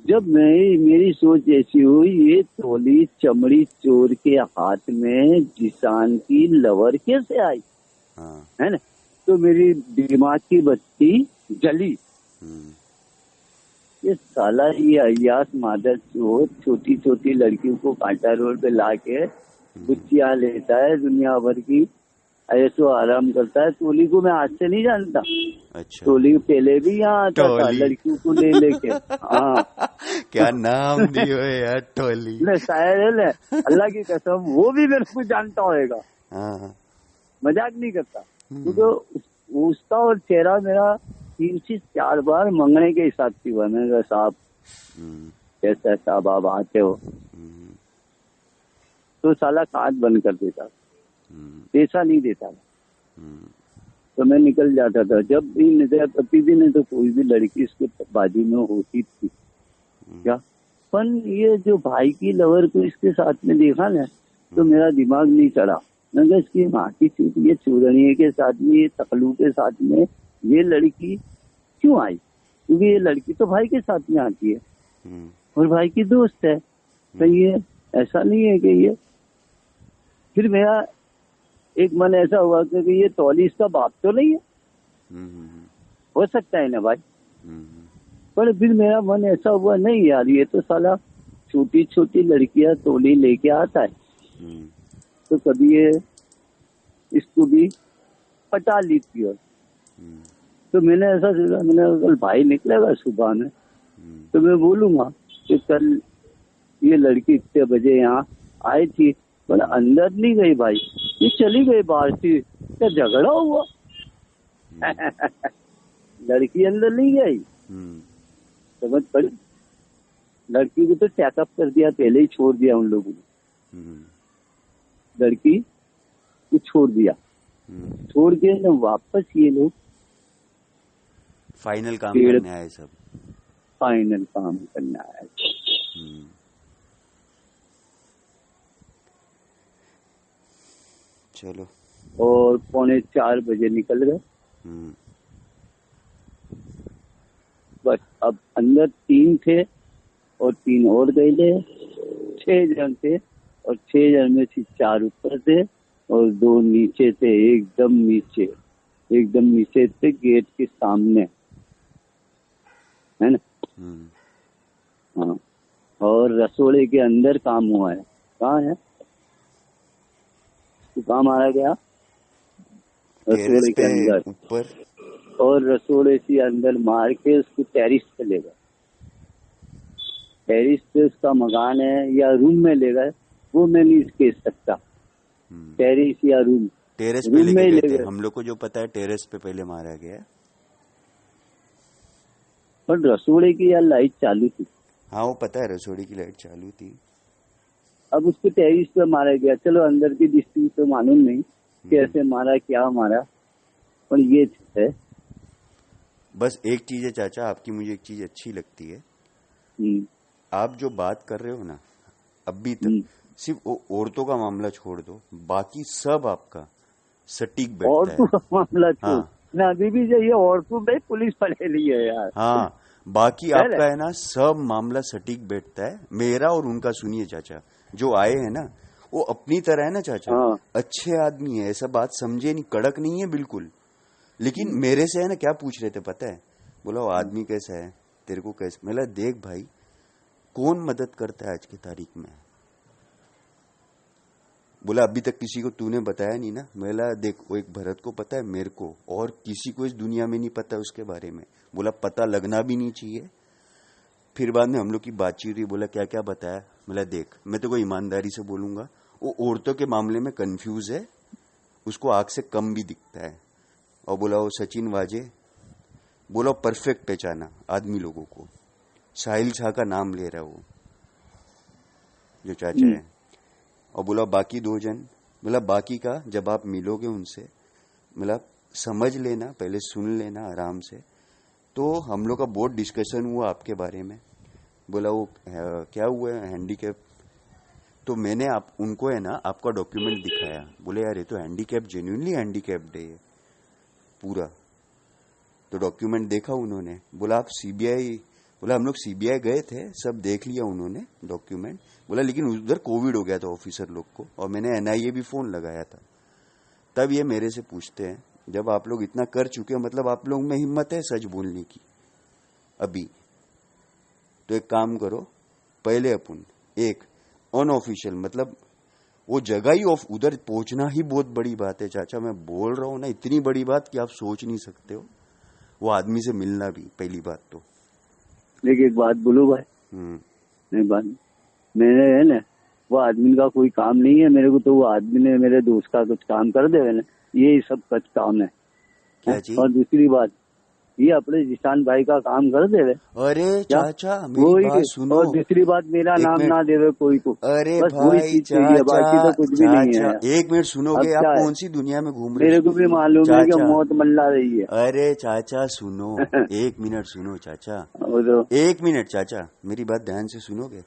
[SPEAKER 2] जब मेरी सोच ऐसी हुई, ये तौली चमड़ी चोर के हाथ में जिसान की लवर कैसे आई, है ना। तो मेरी दिमाग की बत्ती जली। ये साला ये अयास मादर चोर छोटी छोटी लड़कियों को कांटा रोड पे लाके गुच्चियां लेता है, दुनिया भर की ऐसो आराम करता है। टोली को मैं आज से नहीं जानता। अच्छा। टोली पहले भी यहाँ आता था लड़कियों को ले लेके। हाँ
[SPEAKER 3] क्या नाम दियो है यार, टोली।
[SPEAKER 2] शायद है, अल्लाह की कसम वो भी मेरे को जानता होएगा, मजाक नहीं करता। क्योंकि उसका और चेहरा मेरा 3 से 4 बार मंगने के हिसाब से हुआ। मैंने कहा साहब कैसा साहब आप आते हो, तो साला कांच बंद कर देता, पैसा नहीं देता। तो मैं निकल जाता था। जब भी नजर प्रतिदिन है तो कोई भी लड़की इसके बाजू में होती थी क्या, पर ये जो भाई की लवर को इसके साथ में देखा ना, तो मेरा दिमाग नहीं चढ़ा। मैं इसकी माँ की चूत, ये चूरनिये के साथ में, ये तकलू के साथ में ये लड़की क्यों आई? क्योंकि ये लड़की तो भाई के साथ में आती है और भाई की दोस्त है, तो ये ऐसा नहीं है कि ये। फिर मेरा एक मन ऐसा हुआ कि ये तौली इसका बाप तो नहीं है, हो सकता है ना भाई। पर फिर मेरा मन ऐसा हुआ नहीं यार, ये तो साला छोटी छोटी लड़कियां तौली लेके आता है, तो कभी ये इसको भी पटा ली थी। और तो मैंने ऐसा सोचा, मैंने कल भाई निकलेगा सुबह में तो मैं बोलूंगा कि कल ये लड़की इतने बजे यहाँ आई थी बोला अंदर नहीं गई भाई, ये चली गई बाहर से, क्या झगड़ा हुआ? लड़की अंदर नहीं गई, समझ पड़ी? लड़की को तो चेकअप कर दिया, पहले ही छोड़ दिया उन लोगों ने, लड़की को छोड़ दिया, छोड़ के ना वापस ये लोग
[SPEAKER 3] फाइनल काम करने आए, सब
[SPEAKER 2] फाइनल काम करने आए।
[SPEAKER 3] चलो,
[SPEAKER 2] और 3:45 बजे निकल गए। बस अब अंदर 3 थे और 3 और गए थे, 6 जन थे, और 6 जन में से 4 ऊपर थे और 2 नीचे थे, एकदम नीचे थे, गेट के सामने, है ना? हाँ, और रसोड़े के अंदर काम हुआ है। कहाँ है तो कहाँ मारा गया? रसोड़े के अंदर
[SPEAKER 3] ऊपर,
[SPEAKER 2] और रसोड़े से अंदर मार के उसको टेरिस पे ले गए। टेरिस पे उसका मकान है या रूम में ले गए, वो मैं नहीं कह सकता, टेरिस या रूम।
[SPEAKER 3] टेरेस पे ले गए। हम लोग को जो पता है टेरेस पे पहले मारा गया,
[SPEAKER 2] पर रसोड़े की यार लाइट चालू थी।
[SPEAKER 3] हाँ, वो पता है, रसोड़ी की लाइट चालू थी।
[SPEAKER 2] अब उसको टेरिस पे मारा गया, चलो अंदर की दृष्टि तो मालूम नहीं कैसे मारा, क्या मारा, पर ये है।
[SPEAKER 3] बस एक चीज है चाचा, आपकी मुझे एक चीज अच्छी लगती है, आप जो बात कर रहे हो ना अभी तक, सिर्फ औरतों का मामला छोड़ दो, बाकी सब आपका सटीक बैठता है।
[SPEAKER 2] औरतों का मामला छोड़,
[SPEAKER 3] हाँ,
[SPEAKER 2] ना अभी भी जाइए, औरतों भाई पुलिस पड़ेली है यार।
[SPEAKER 3] हाँ, बाकी आपका है ना सब मामला सटीक बैठता है। मेरा और उनका सुनिए चाचा, जो आए हैं ना वो अपनी तरह है ना चाचा, अच्छे आदमी है, ऐसा बात समझे नहीं, कड़क नहीं है बिल्कुल। लेकिन मेरे से है ना क्या पूछ रहे थे पता है? बोला वो आदमी कैसा है, तेरे को कैसे? बोला देख भाई, कौन मदद करता है आज की तारीख में? बोला अभी तक किसी को तूने बताया नहीं ना। बोला देख, वो एक भरत को पता है, मेरे को, और किसी को इस दुनिया में नहीं पता उसके बारे में। बोला पता लगना भी नहीं चाहिए। फिर बाद में हम लोग की बातचीत हुई, बोला क्या क्या बताया? बोला देख, मैं तो कोई ईमानदारी से बोलूंगा, वो औरतों के मामले में कंफ्यूज है, उसको आग से कम भी दिखता है। और बोला वो सचिन वाजे, बोला परफेक्ट पहचाना आदमी लोगों को, साहिल शाह का नाम ले रहा है वो जो चाचा है। और बोला बाकी 2 जन, बोला बाकी का जब आप मिलोगे उनसे, बोला समझ लेना, पहले सुन लेना आराम से। तो हम लोग का बहुत डिस्कशन हुआ आपके बारे में। बोला वो क्या हुआ है, हैंडीकैप? तो मैंने उनको है ना आपका डॉक्यूमेंट दिखाया। बोले यार ये तो हैंडीकैप, जेन्युइनली हैंडीकैप्ड है पूरा। तो डॉक्यूमेंट देखा उन्होंने। बोला आप सीबीआई? बोला हम लोग सीबीआई गए थे, सब देख लिया उन्होंने डॉक्यूमेंट। बोला लेकिन उधर कोविड हो गया था ऑफिसर लोग को, और मैंने एनआईए भी फोन लगाया था। तब ये मेरे से पूछते हैं, जब आप लोग इतना कर चुके हो, मतलब आप लोग में हिम्मत है सच बोलने की अभी? तो एक काम करो, पहले अपन एक अनऑफिशियल, मतलब वो जगह ही उधर पहुंचना ही बहुत बड़ी बात है चाचा। मैं बोल रहा हूं ना, इतनी बड़ी बात कि आप सोच नहीं सकते हो। वो आदमी से मिलना भी पहली बात। तो
[SPEAKER 2] लेकिन एक बात बोलूं भाई, नहीं बात, मैंने है ना, वो आदमी का कोई काम नहीं है मेरे को, तो वो आदमी ने मेरे दोस्त का कुछ काम कर दे ना, यही सब कुछ काम है। और दूसरी बात, ये अपने जिशान भाई का काम कर दे।
[SPEAKER 3] अरे चाचा मेरी बात सुनो।
[SPEAKER 2] और दूसरी बात, मेरा नाम ना देवे कोई को।
[SPEAKER 3] अरे भाई चाचा,
[SPEAKER 2] बाकी तो कुछ भी नहीं है।
[SPEAKER 3] एक मिनट सुनोगे? आप कौन सी दुनिया में घूम रहे हो?
[SPEAKER 2] मेरे को भी मालूम है कि मौत मल्ला रही है।
[SPEAKER 3] अरे चाचा सुनो, 1 मिनट सुनो चाचा, 1 मिनट चाचा, मेरी बात ध्यान से सुनोगे?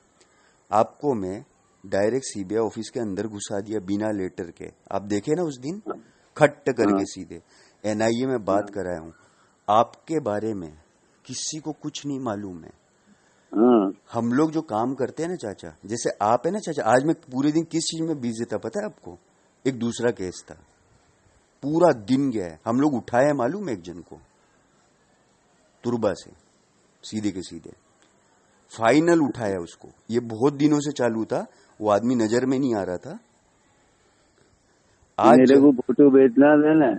[SPEAKER 3] आपको मैं डायरेक्ट सीबीआई ऑफिस के अंदर घुसा दिया बिना लेटर के। आप देखे ना उस दिन, खट्ट करके सीधे एनआईए में बात कराया हूँ। आपके बारे में किसी को कुछ नहीं मालूम है। हम लोग जो काम करते हैं ना चाचा, जैसे आप है ना चाचा, आज मैं पूरे दिन किस चीज में बिजी था पता है आपको? एक दूसरा केस था, पूरा दिन गया है। हम लोग उठाए मालूम है एक जन को तुरबा से, सीधे के सीधे फाइनल उठाया उसको। ये बहुत दिनों से चालू था, वो आदमी नजर में नहीं आ रहा था। आज
[SPEAKER 2] मेरे को फोटो भेजना देना।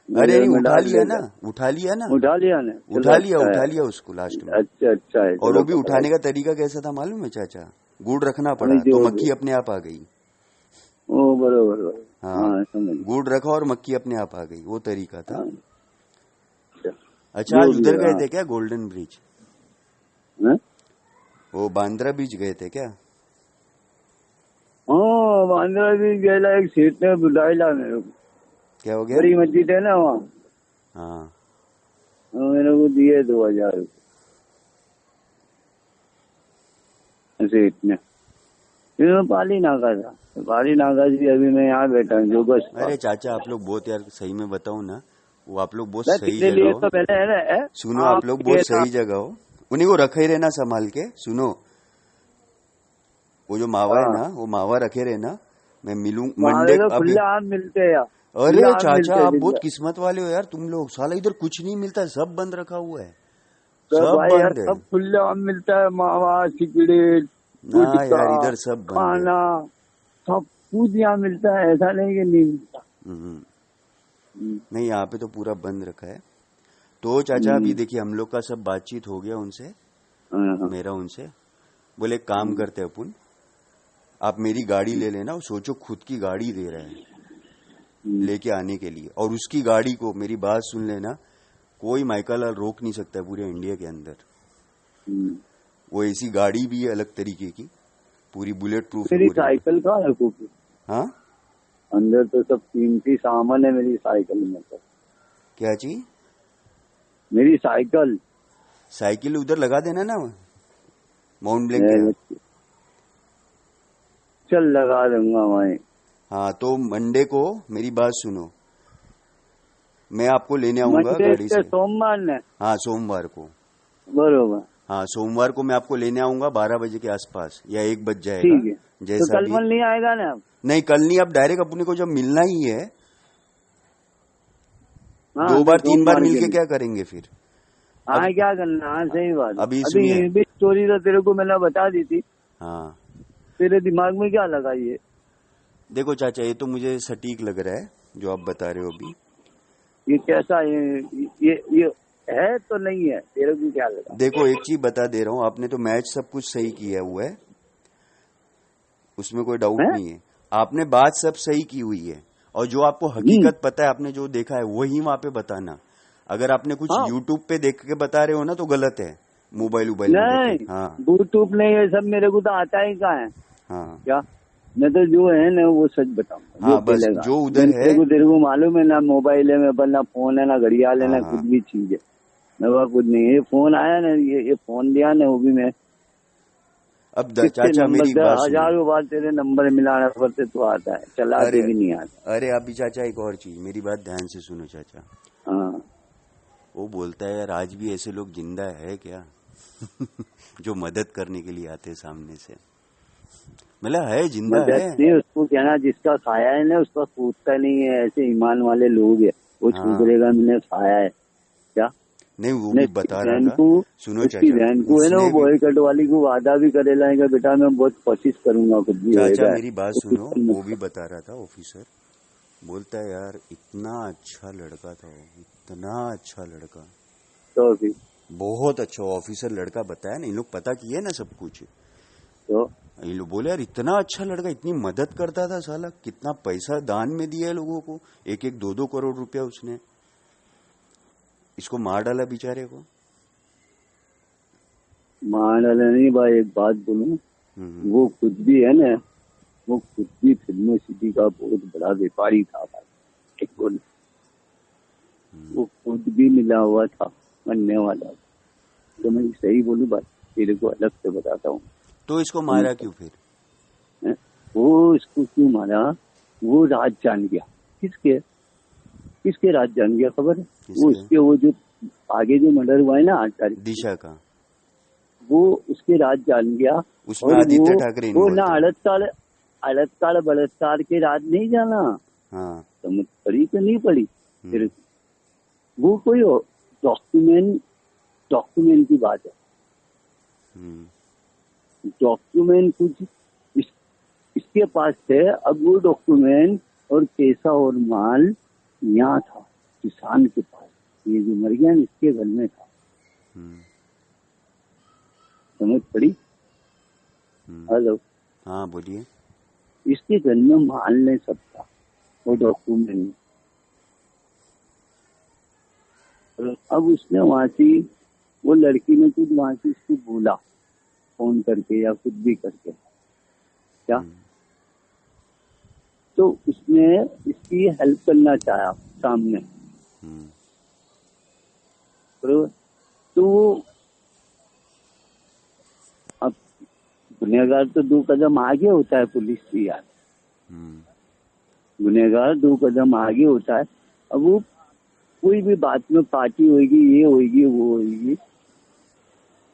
[SPEAKER 3] अरे नहीं, उठा लिया ना उठा लिया उसको लास्ट में।
[SPEAKER 2] अच्छा है।
[SPEAKER 3] और वो भी उठाने का तरीका कैसा था मालूम है चाचा? गुड़ रखना पड़ा तो मक्खी अपने आप आ गई।
[SPEAKER 2] ओ बरोबर बरोबर।
[SPEAKER 3] हाँ,
[SPEAKER 2] हाँ समझ गया।
[SPEAKER 3] गुड़ रखा और मक्खी अपने आप आ गई, वो तरीका था।
[SPEAKER 2] हाँ,
[SPEAKER 3] अच्छा, आज
[SPEAKER 2] जो भी
[SPEAKER 3] उधर
[SPEAKER 2] है,
[SPEAKER 3] गए
[SPEAKER 2] हाँ।
[SPEAKER 3] थे क्या, गोल्डन ब्रिज?
[SPEAKER 2] हैं?
[SPEAKER 3] वो बांद्रा बीच गए थे क्या?
[SPEAKER 2] हाँ बांद्रा भी गेला, एक सेठ ने बुलाया मेरे को।
[SPEAKER 3] क्या हो गया?
[SPEAKER 2] बड़ी मस्जिद है ना वहाँ,
[SPEAKER 3] हाँ,
[SPEAKER 2] मेरे को दिए 2000 रुपये सेठ ने। फिर मैं पाली नाका था, पाली नाका से अभी मैं यहाँ बैठा हूँ जो बस।
[SPEAKER 3] अरे चाचा, आप लोग बहुत, यार सही में बताऊं ना, वो आप लोग बहुत
[SPEAKER 2] मैं
[SPEAKER 3] सही
[SPEAKER 2] तेरे लिए
[SPEAKER 3] जगह
[SPEAKER 2] तो
[SPEAKER 3] हो।
[SPEAKER 2] मैंने है ना,
[SPEAKER 3] सुनो, आप लोग बहुत सही जगह हो, उन्हीं को रखे रहना संभाल के। सुनो, वो जो मावा है ना, वो मावा रखे रहना, मैं मिलूं
[SPEAKER 2] मावे
[SPEAKER 3] मंडे
[SPEAKER 2] तो
[SPEAKER 3] अभी।
[SPEAKER 2] खुले आम मिलते हैं यार, खुले
[SPEAKER 3] अरे
[SPEAKER 2] आम
[SPEAKER 3] चाचा,
[SPEAKER 2] मिलते हैं
[SPEAKER 3] आप बहुत
[SPEAKER 2] जिसमें।
[SPEAKER 3] किस्मत वाले हो यार, तुम लोग। साला इधर कुछ नहीं मिलता, सब बंद रखा हुआ है,
[SPEAKER 2] तो
[SPEAKER 3] सब
[SPEAKER 2] भाई यार
[SPEAKER 3] बंद है।
[SPEAKER 2] सब खुले आम मिलता है, मावा, खिचड़ी,
[SPEAKER 3] ना
[SPEAKER 2] गुटखा,
[SPEAKER 3] यार, इधर सब बंद है।
[SPEAKER 2] खाना, सब कुछ यहाँ मिलता है, ऐसा नहीं कि नहीं मिलता।
[SPEAKER 3] नहीं, यहाँ पे तो पूरा बंद रखा है। तो चाचा, अभी देखिए, हम लोग का सब बातचीत हो गया उनसे,
[SPEAKER 2] हाँ,
[SPEAKER 3] मेरा उनसे। बोले एक काम करते अपन, आप मेरी गाड़ी ले लेना। और सोचो, खुद की गाड़ी दे रहा है लेके आने के लिए, और उसकी गाड़ी को, मेरी बात सुन लेना, कोई माइकल रोक नहीं सकता है पूरे इंडिया के अंदर। वो ऐसी गाड़ी भी है अलग तरीके की, पूरी बुलेट प्रूफ है
[SPEAKER 2] मेरी
[SPEAKER 3] पूरी।
[SPEAKER 2] साइकिल कहाँ रखूँ?
[SPEAKER 3] हाँ,
[SPEAKER 2] अंदर तो सब कीमती सामान है मेरी साइकिल में। तो
[SPEAKER 3] क्या चीज?
[SPEAKER 2] मेरी साइकिल
[SPEAKER 3] साइकिल उधर लगा देना ना, माउंट ब्लैंक के यहाँ।
[SPEAKER 2] चल लगा दूंगा मैं।
[SPEAKER 3] हाँ, तो मंडे को मेरी बात सुनो, मैं आपको लेने आऊंगा
[SPEAKER 2] मंडे
[SPEAKER 3] गाड़ी से।
[SPEAKER 2] सोमवार ने?
[SPEAKER 3] हाँ, सोमवार को।
[SPEAKER 2] बरोबर।
[SPEAKER 3] हाँ, सोमवार को मैं आपको लेने आऊंगा 12 बजे के आसपास, या 1 बज जाएगा,
[SPEAKER 2] ठीक है, तो
[SPEAKER 3] जैसा
[SPEAKER 2] कल
[SPEAKER 3] भी।
[SPEAKER 2] मन नहीं आएगा ना?
[SPEAKER 3] नहीं, कल नहीं, अब डायरेक्ट अपने को जब मिलना ही है,
[SPEAKER 2] हाँ,
[SPEAKER 3] 2 बार 3 बार
[SPEAKER 2] सोमवार
[SPEAKER 3] मिलके
[SPEAKER 2] के लिए।
[SPEAKER 3] क्या करेंगे फिर?
[SPEAKER 2] हाँ क्या करना? हाँ सही बात।
[SPEAKER 3] अभी सुनिए।
[SPEAKER 2] अभी स्टोरी तो तेरे को मैंने बता दी थी,
[SPEAKER 3] हाँ,
[SPEAKER 2] तेरे दिमाग में क्या लगा ये?
[SPEAKER 3] देखो चाचा, ये तो मुझे सटीक लग रहा है जो आप बता रहे हो अभी।
[SPEAKER 2] ये कैसा ये है तो नहीं है, तेरे को क्या लगा?
[SPEAKER 3] देखो, एक चीज बता दे रहा हूँ, आपने तो मैच सब कुछ सही किया हुआ है, उसमें कोई डाउट नहीं है। आपने बात सब सही की हुई है, और जो आपको हकीकत पता है, आपने जो देखा है वही वहां पे बताना। अगर आपने कुछ यूट्यूब पे देख के बता रहे हो ना, तो गलत है। मोबाइल
[SPEAKER 2] नहीं,
[SPEAKER 3] हाँ,
[SPEAKER 2] यूट्यूब नहीं, ये सब मेरे को तो आता ही कहाँ है।
[SPEAKER 3] हाँ,
[SPEAKER 2] क्या मैं तो जो है ना वो सच बताऊंगा।
[SPEAKER 3] हाँ, बस जो उधर है।
[SPEAKER 2] तेरे को मालूम है ना, मोबाइल है मेरे पास, ना फोन है, ना घड़ियाल है, ना कुछ भी चीज है मेरे पास, कुछ नहीं है। ये फोन आया ना, ये फोन दिया ना, वो भी मैं
[SPEAKER 3] अब चाचा मेरी बात सुनो।
[SPEAKER 2] हजारों बार तेरे नंबर मिलाना पड़ते तो आता है, चलाते भी नहीं आता।
[SPEAKER 3] अरे अभी चाचा, एक और चीज, मेरी बात ध्यान से सुनो चाचा।
[SPEAKER 2] हाँ,
[SPEAKER 3] वो बोलता है यार, आज भी ऐसे लोग जिंदा है क्या जो मदद करने के लिए आते सामने से? मतलब है, जिंदा है।
[SPEAKER 2] नहीं, उसको कहना जिसका खाया है ना उसका पूछता नहीं है, ऐसे ईमान वाले लोग है, वो छूकरेगा मैंने खाया है क्या?
[SPEAKER 3] नहीं, वो भी बता रहा था। सुनो चाचा,
[SPEAKER 2] उसकी बहन को है ना, वो बॉयकट वाली को वादा भी करे लाएगा, बेटा मैं बहुत कोशिश करूंगा कुछ भी
[SPEAKER 3] चाचा
[SPEAKER 2] होएगा।
[SPEAKER 3] मेरी बात सुनो, वो भी बता रहा था ऑफिसर, बोलता है यार इतना अच्छा लड़का था वो, इतना अच्छा लड़का,
[SPEAKER 2] तो फिर
[SPEAKER 3] बहुत अच्छा ऑफिसर लड़का बताया ना, इन लोग पता किए ना सब कुछ।
[SPEAKER 2] तो
[SPEAKER 3] ये लोग बोले यार इतना अच्छा लड़का, इतनी मदद करता था, साला कितना पैसा दान में दिया है लोगों को, 1-1, 2-2 करोड़ रुपया उसने। इसको मार डाला बेचारे को।
[SPEAKER 2] मार डाला नहीं भाई, एक बात बोलूं, वो खुद भी है ना, वो खुद भी फिल्म सिटी का बहुत बड़ा व्यापारी था भाई, वो खुद भी मिला हुआ था, बनने वाला। तो मैं सही बोलूं बात, तेरे को अलग से बताता हूँ।
[SPEAKER 3] तो इसको मारा क्यों फिर?
[SPEAKER 2] वो इसको क्यों मारा? वो राज जान गया। किसके राज जान गया खबर है? वो उसके, वो जो आगे जो मर्डर हुआ है ना 8 तारीख
[SPEAKER 3] दिशा का, वो
[SPEAKER 2] उसके राज जान गया।
[SPEAKER 3] उसमें आदित्य ठाकरे
[SPEAKER 2] वो ना अड़ताल बलात्कार के राज नहीं जाना।
[SPEAKER 3] हाँ,
[SPEAKER 2] समझ पड़ी तो नहीं पड़ी? फिर वो कोई डॉक्यूमेंट की बात है। डॉक्यूमेंट कुछ इसके पास थे, अब वो डॉक्यूमेंट और पैसा और माल यहाँ था किसान के पास, ये जो मर गया ना इसके घर में था। समझ पड़ी? हेलो,
[SPEAKER 3] हाँ बोलिए।
[SPEAKER 2] इसके घर में माल नहीं सकता वो डॉक्यूमेंट। अब उसने वहां से, वो लड़की ने कुछ वहां से इसको बोला फोन करके या कुछ भी करके क्या, तो उसने इसकी हेल्प करना चाहा सामने। तो अब गुनहगार तो 2 कदम आगे होता है पुलिस से यार, गुनहगार 2 कदम आगे होता है। अब वो कोई भी बात में पार्टी होगी, ये होगी, वो होगी,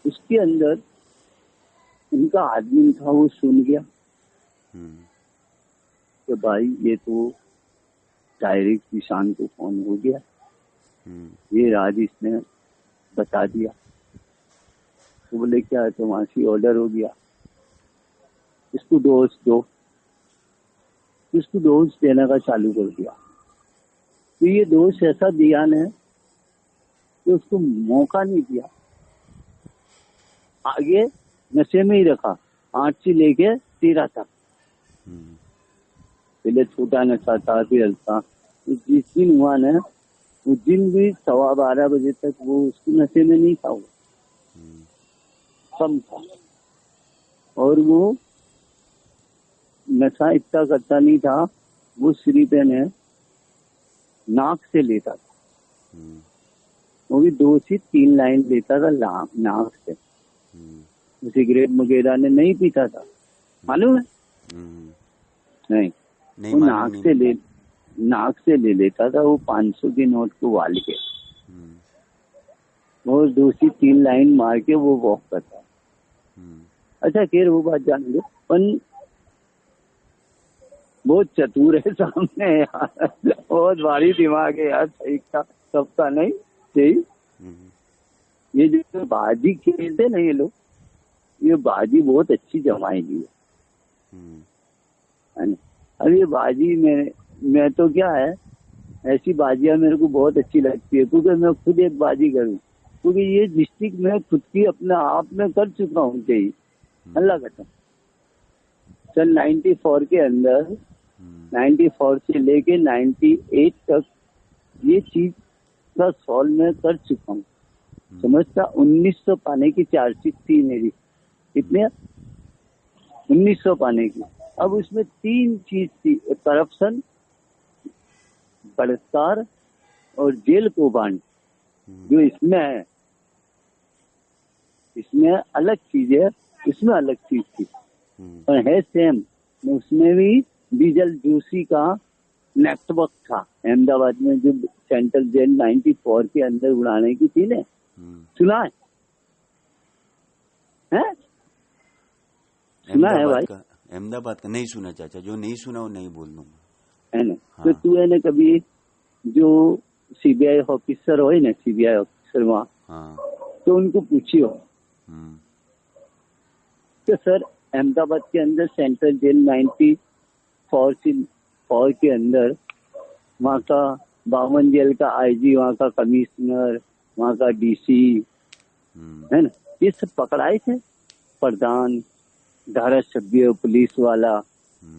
[SPEAKER 2] उसके अंदर उनका आदमी था, वो सुन गया कि भाई ये तो डायरेक्ट किसान को फोन हो गया, ये राज इसने बता दिया। तो बोले क्या है, तो वहां से ऑर्डर हो गया, इसको डोज दो, इसको डोज देने का चालू कर दिया। तो ये डोज ऐसा दिया ने कि उसको मौका नहीं दिया, आगे नशे में ही रखा, 8 से लेके 13 तक। पहले छोटा नशा था, फिर हल्का। जिस दिन हुआ ना, उस दिन भी 12:15 बजे तक वो उसको नशे में नहीं था, वो कम था। और वो नशा इतना करता नहीं था, वो सिर्फ ने नाक से लेता था, वो भी 2 से 3 लाइन लेता था नाक से। सिगरेट वगैरह ने नहीं पीता था, मालूम है? नहीं, वो नाक से ले लेता था, वो 500 के नोट को वाल के, वो 2 से 3 लाइन मार के वो वॉक करता। अच्छा खैर वो बात जान लो, पर बहुत चतुर है सामने यार, बहुत भारी दिमाग है यार, सही का सबका नहीं सही। ये जो बाजी खेलते ना ये लोग, ये बाजी बहुत अच्छी जमाएगी है। अब ये बाजी में मैं तो क्या है, ऐसी बाजियां मेरे को बहुत अच्छी लगती है, क्योंकि मैं खुद एक बाजी करूँ, क्योंकि ये डिस्ट्रिक्ट में खुद की अपने आप में कर चुका हूँ कहीं, अल्लाह कसम। सन 94 के अंदर, 94 से लेके 98 तक ये चीज का सॉल्व मैं कर चुका हूँ, समझता। 1900 पाने की चार्जशीट थी मेरी, कितने 1900 पाने की। अब उसमें 3 चीज थी, करप्शन, बलात्कार और जेल कौभांड। जो इसमें है, इसमें अलग चीज है, इसमें अलग चीज थी, पर है सेम। उसमें भी डीजल जोशी का नेटवर्क था अहमदाबाद में, जो सेंट्रल जेल 94 के अंदर उड़ाने की थी ने, सुना है? सुना है भाई?
[SPEAKER 3] अहमदाबाद का नहीं सुना चाचा, जो नहीं सुना वो नहीं बोल दूंगा,
[SPEAKER 2] है ना?
[SPEAKER 3] हाँ।
[SPEAKER 2] तो तू है ना कभी जो सीबीआई ऑफिसर हो ना, सीबीआई ऑफिसर वहाँ, हाँ। तो उनको पूछियो तो सर अहमदाबाद के अंदर सेंट्रल जेल 94 के अंदर वहाँ का 52 जेल का आईजी, वहाँ का कमिश्नर, वहाँ का डीसी, है ना, ये सब पकड़ाए थे। प्रधान, धारासभ्य, पुलिस वाला,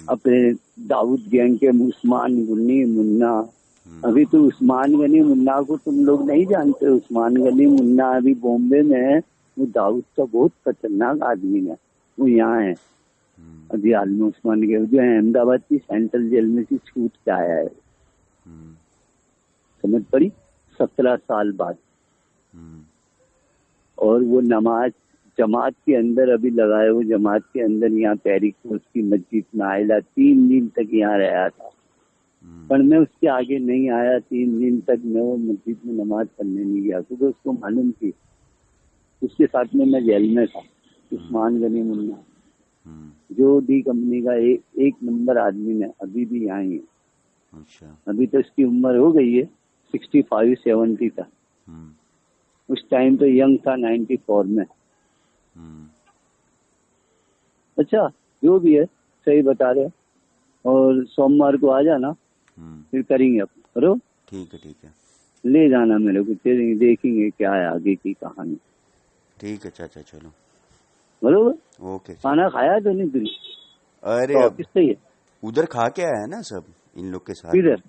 [SPEAKER 2] अपने दाऊद गैंग के उस्मान गनी मुन्ना। अभी तो उस्मान गनी मुन्ना को तुम लोग नहीं जानते। उस्मान गनी मुन्ना अभी बॉम्बे में है, वो दाऊद का बहुत खतरनाक आदमी है, वो यहाँ है अभी हाल में। उस्मान गनी जो है अहमदाबाद की सेंट्रल जेल में से छूट के आया है, समझ पड़ी, 17 साल बाद। और वो नमाज जमात के अंदर अभी लगाए, वो जमात के अंदर यहाँ पैरिक कोर्स की मस्जिद में आयला 3 दिन तक यहाँ रहा था, पर मैं उसके आगे नहीं आया। 3 दिन तक मैं वो मस्जिद में नमाज पढ़ने नहीं गया, क्योंकि उसको मालूम थी उसके साथ में मैं जेल में था। उस्मान गनी मुन्ना जो डी कंपनी का एक नंबर आदमी है, अभी भी यहाँ ही है। अच्छा। अभी तो इसकी उम्र हो गई है 65-70 तक, उस टाइम तो यंग था 94 में। अच्छा जो भी है सही बता रहे, और सोमवार को आ जाना, फिर करेंगे अपन, करो।
[SPEAKER 3] ठीक है,
[SPEAKER 2] ले जाना मेरे को, देखेंगे क्या है आगे की कहानी।
[SPEAKER 3] ठीक है चाचा, चलो
[SPEAKER 2] बरोबर।
[SPEAKER 3] ओके।
[SPEAKER 2] खाना खाया तो नहीं तुमने?
[SPEAKER 3] अरे
[SPEAKER 2] तो ऑफिस से ही है?
[SPEAKER 3] उधर खा के आया ना सब इन लोग के साथ।
[SPEAKER 2] किधर?